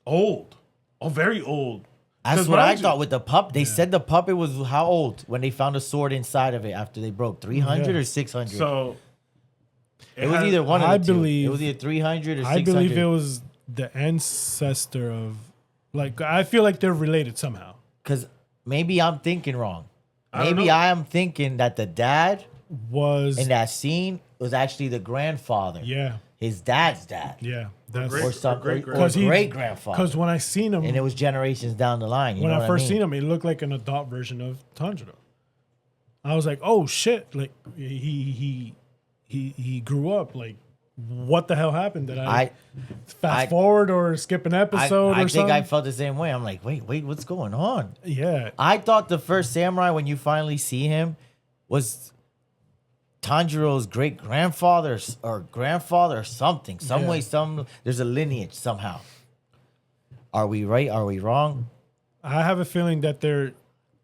old. Oh, very old. That's 'Cause what I mind you- thought with the pup. They said the puppet was how old when they found a sword inside of it after they broke 300 Yeah. or 600. So it was has- either one of the I two. believe- It was either 300 or 600. I believe it was the ancestor of, like, I feel like they're related somehow. Because maybe I'm thinking wrong. I don't Maybe know. I am thinking that the dad Was in that scene was actually the grandfather. yeah, His dad's dad. yeah. That's great- Or some great- or Because he- great grandfather. because when I seen him, And it was generations down the line. You when know I what first mean? seen him, he looked like an adult version of Tanjiro. I was like, oh shit! Like he grew up. Like, what the hell happened? Did I fast forward or skip an episode I or think something? I felt the same way. I'm like, wait, what's going on? Yeah, I thought the first samurai, when you finally see him, was Tanjiro's great grandfather or something. Some Yeah. way, there's a lineage somehow. Are we right? Are we wrong? I have a feeling that they're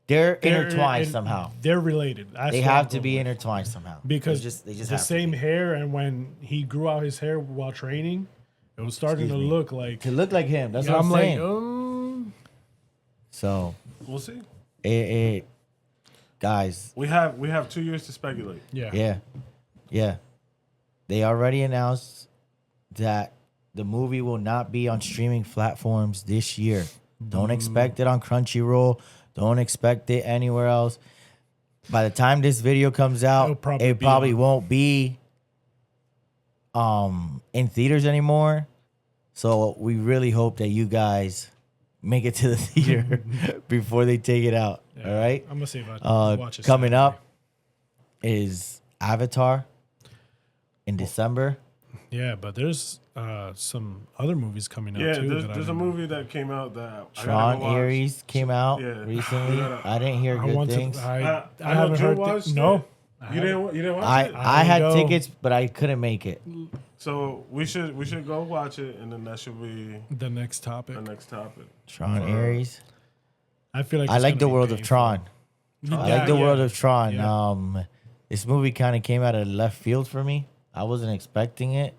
Intertwined somehow. They're related. That's They what have I'm to going be with. intertwined somehow. Because they just the have same to be. hair, and when he grew out his hair while training, it was starting Excuse to me. look like. To look like him. That's Yeah, what I'm like, saying. So, We'll see. guys, We have 2 years to speculate. yeah. yeah. They already announced that the movie will not be on streaming platforms this year. Don't expect it on Crunchyroll. Don't expect it anywhere else. By the time this video comes out, it probably won't be in theaters anymore. So we really hope that you guys make it to the theater before they take it out. Yeah. All right. I'm gonna see if I watch it. Coming Saturday. up is Avatar in December. Yeah, but there's some other movies coming out Yeah, too. there's a movie that came out that I gotta Tron go watch. Ares came out Yeah. recently. Yeah. I didn't hear I good want things. to. I I know haven't Joe heard. watched No, it. I You haven't. didn't watch it. I had go. tickets, but I couldn't make it. So we should go watch it, and then that should be The next topic. the next topic. Tron Ares. I feel like I it's like gonna the be world of painful. Tron. I like the world of Tron. Yeah. This movie kind of came out of left field for me. I wasn't expecting it,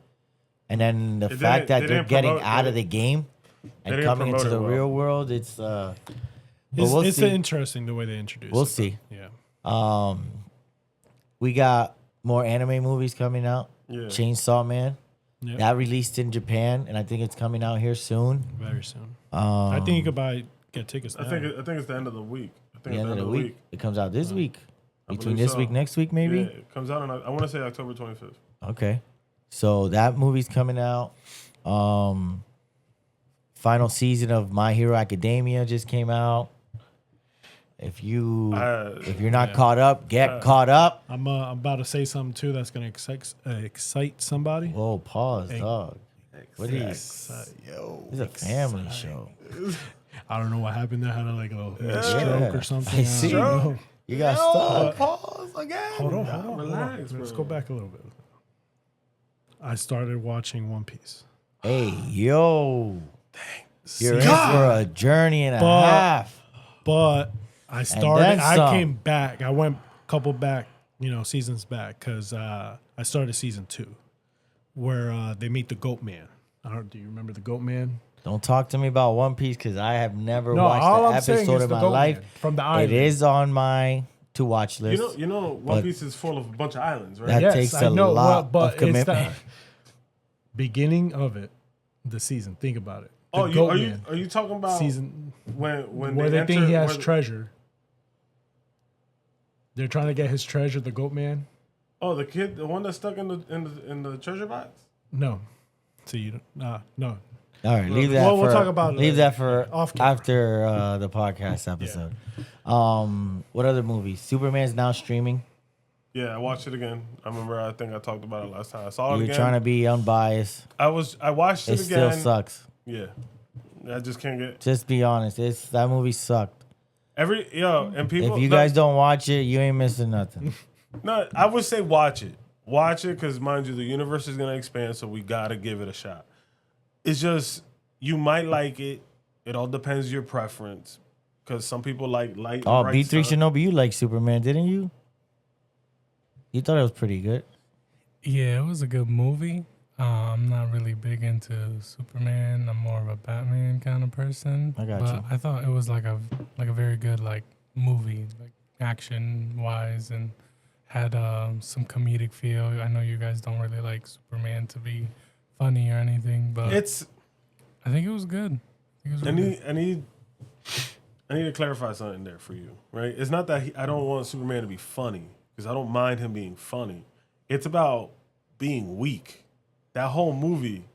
and then the fact that they they're didn't getting promote- out they- of the game and didn't coming into promote the it well. real world, it's but It's, we'll it's see. interesting the way they introduce. We'll it, see. Yeah. We got more anime movies coming out. Yeah. Chainsaw Man. Yeah. That released in Japan, and I think it's coming out here soon. Very soon. I think you could get tickets. I now. think it's the end of the week. I think The it's end of the week. It comes out this week. I Between believe this so. week, next week, maybe. Yeah, it comes out on I want to say October 25th. Okay. So that movie's coming out. Final season of My Hero Academia just came out. If you're not caught up, get caught up. I'm about to say something too that's gonna excite somebody. Whoa, pause, dog. What is Yo, It's a family show. I don't know what happened there. Had like a little stroke or something. I see. don't know. You got stuck. Pause again. Hold on. Relax, Let's bro. go back a little bit. I started watching One Piece. Hey, yo. You're in for a journey and a half. But I started. then I some. came back. I went a couple back, seasons back, because I started season 2, where they meet the Goat Man. Do you remember the Goat Man? Don't talk to me about One Piece because I have never No, watched all an I'm saying episode is of the my Goat life. Man from the island. It is on my to watch list. You know, One Piece is full of a bunch of islands, right? That takes a lot of it's commitment. the beginning of it, the season. Think about it. The Oh, Goat are Man you talking about season when where they think enter- he has where- treasure? They're trying to get his treasure, the Goat Man. Oh, the kid, the one that's stuck in the treasure box. No, so you no. All right, leave that. Well, we'll for, talk about it leave later. that for Off camera. after the podcast episode. What other movies? Superman's now streaming. Yeah, I watched it again. I think I talked about it last time. I saw it You're again. trying to be unbiased. I watched it It again. still sucks. Yeah, I just can't get Just be honest. That movie sucked. and people. If you guys don't watch it, you ain't missing nothing. No, I would say watch it. Watch it because, mind you, the universe is gonna expand, so we gotta give it a shot. It's just you might like it. It all depends your preference. Because some people like light. Oh, bright B3 stuff. Shinobi, you like Superman, didn't you? You thought it was pretty good. Yeah, it was a good movie. I'm not really big into Superman. I'm more of a Batman kind of person. I got but you. I thought it was like a very good movie, like action wise, and had some comedic feel. I know you guys don't really like Superman to be funny or anything, but I think it was good. I need to clarify something there for you, right? It's not that I don't want Superman to be funny because I don't mind him being funny. It's about being weak. That whole movie,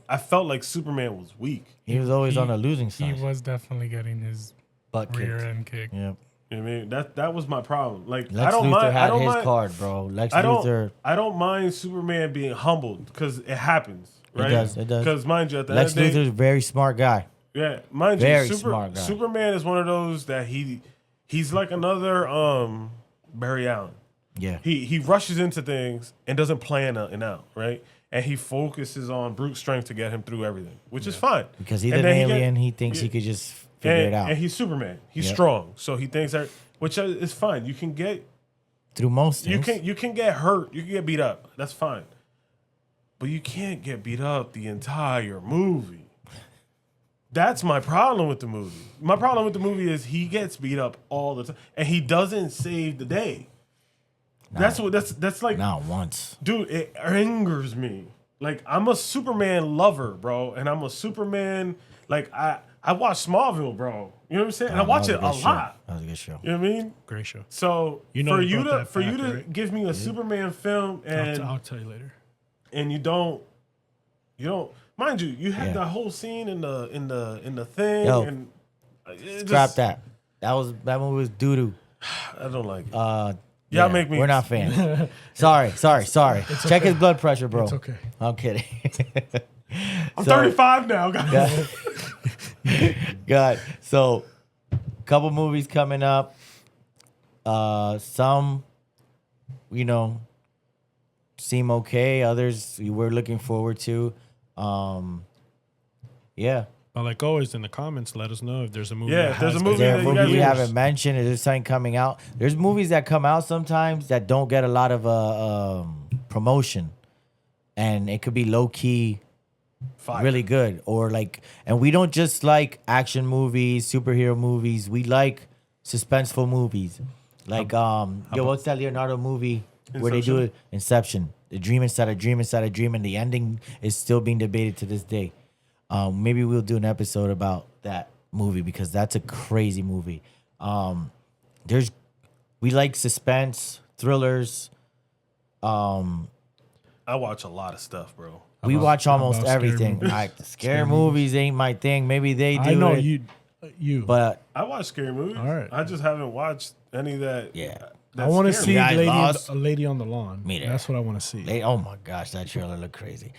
I felt like Superman was weak. He was always on the losing side. He was definitely getting his Butt rear kicked. end kick. Yep. You know what I mean? That was my problem. Like Lex I don't Luthor mind. I had don't his mind. card, bro. Lex I Luthor. don't mind Superman being humbled because it happens, right? does. Because mind you, at the Lex end of the day, Luthor's a very smart guy. yeah, mind Very you, smart guy. Superman is one of those that he's like another Barry Allen. Yeah. He rushes into things and doesn't plan it out, right? And he focuses on brute strength to get him through everything, which is fine. Because he's And an then alien, he thinks he could just figure it out. And he's Superman. He's Yep. strong, so he thinks that, which is fine. You can get Through most things. you can get hurt. You can get beat up. That's fine. But you can't get beat up the entire movie. That's my problem with the movie. My problem with the movie is he gets beat up all the time, and he doesn't save the day. That's like, Not once. dude. It angers me. Like, I'm a Superman lover, bro, and I'm a Superman. Like, I watch Smallville, bro. You know what I'm saying? And I watch it a lot. That was a good show. You know what I mean? Great show. So You know for you you brought to that back, right? give me a Superman film and I'll tell you later. and you don't, mind you had Yeah. that whole scene in the thing, Yo, and it Scrap just, that. That movie was doo doo. I don't like it. Yeah, make me- We're not fans. sorry. Check his blood pressure, bro. It's okay. I'm kidding. I'm 35 now, guys. God. So, couple movies coming up. Some, seem okay. Others we're looking forward to. Yeah. But like always, in the comments, let us know if there's a movie. Yeah, that if there's has a good movie Is there a that you movie guys we watch. haven't mentioned? Is there something coming out? There's movies that come out sometimes that don't get a lot of promotion, and it could be low key, Fire. really good. Or like, and we don't just like action movies, superhero movies. We like suspenseful movies. Like what's that Leonardo movie where they do it? Inception. The dream inside a dream inside a dream, and the ending is still being debated to this day. Maybe we'll do an episode about that movie because that's a crazy movie. We like suspense, thrillers. I watch a lot of stuff, bro. We watch almost about scary everything. movies? Like scary movies ain't my thing. Maybe they do. I know it, you. but I watch scary movies. All right. I just haven't watched any that. yeah. I want to scare see me. Guys lady, Lost. a lady on the lawn. Me there. That's what I want to see. Oh my gosh, that trailer looked crazy.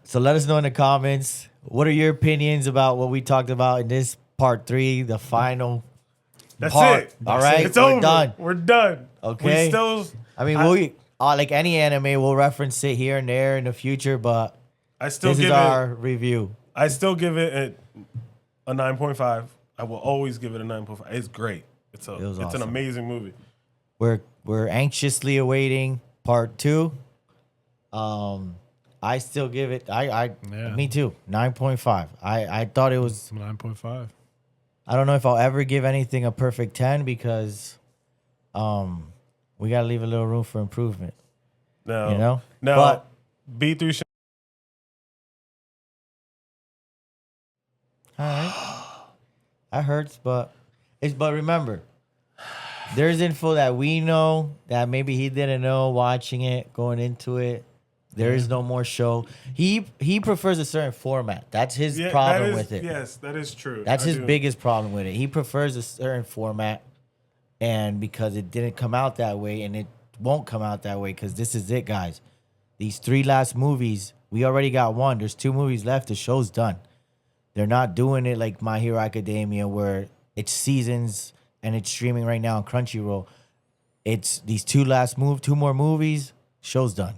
So let us know in the comments. What are your opinions about what we talked about in this part 3, the final That's part? it. All right, It's we're over. done. We're done. Okay. We still. I mean, we like any anime, we'll reference it here and there in the future, but I still this give is it. our review. I still give it a 9.5. I will always give it a 9.5. It's great. It's was an awesome. amazing movie. We're anxiously awaiting part 2. I still give it. Me too. 9.5. I thought it was. 9.5. I don't know if I'll ever give anything a perfect 10 because, we gotta leave a little room for improvement. No, You know? no. But- B3 All right. That hurts, but remember, there's info that we know that maybe he didn't know watching it, going into it. There is no more show. He prefers a certain format. That's his problem with it. Yes, that is true. That's I his do. biggest problem with it. He prefers a certain format, and because it didn't come out that way, and it won't come out that way, because this is it, guys. These 3 last movies, we already got 1. There's 2 movies left. The show's done. They're not doing it like My Hero Academia, where it's seasons and it's streaming right now on Crunchyroll. It's these 2 more movies. Show's done.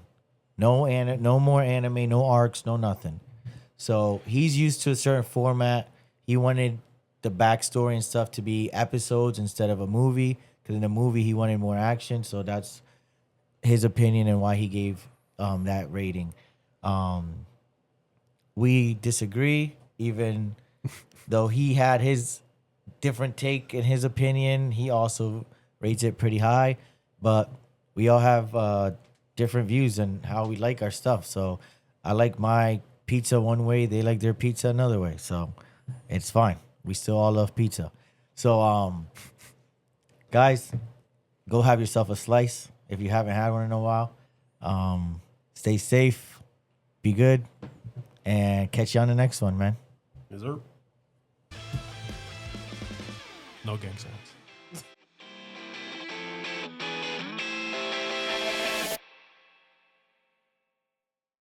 No more anime, no arcs, no nothing. So he's used to a certain format. He wanted the backstory and stuff to be episodes instead of a movie, because in the movie he wanted more action. So that's his opinion and why he gave that rating. We disagree, even though he had his different take in his opinion. He also rates it pretty high, but we all have different views on how we like our stuff. So I like my pizza one way, they like their pizza another way. So it's fine. We still all love pizza. So guys, go have yourself a slice if you haven't had one in a while. Stay safe, be good, and catch you on the next one, man. Is there? No gang signs.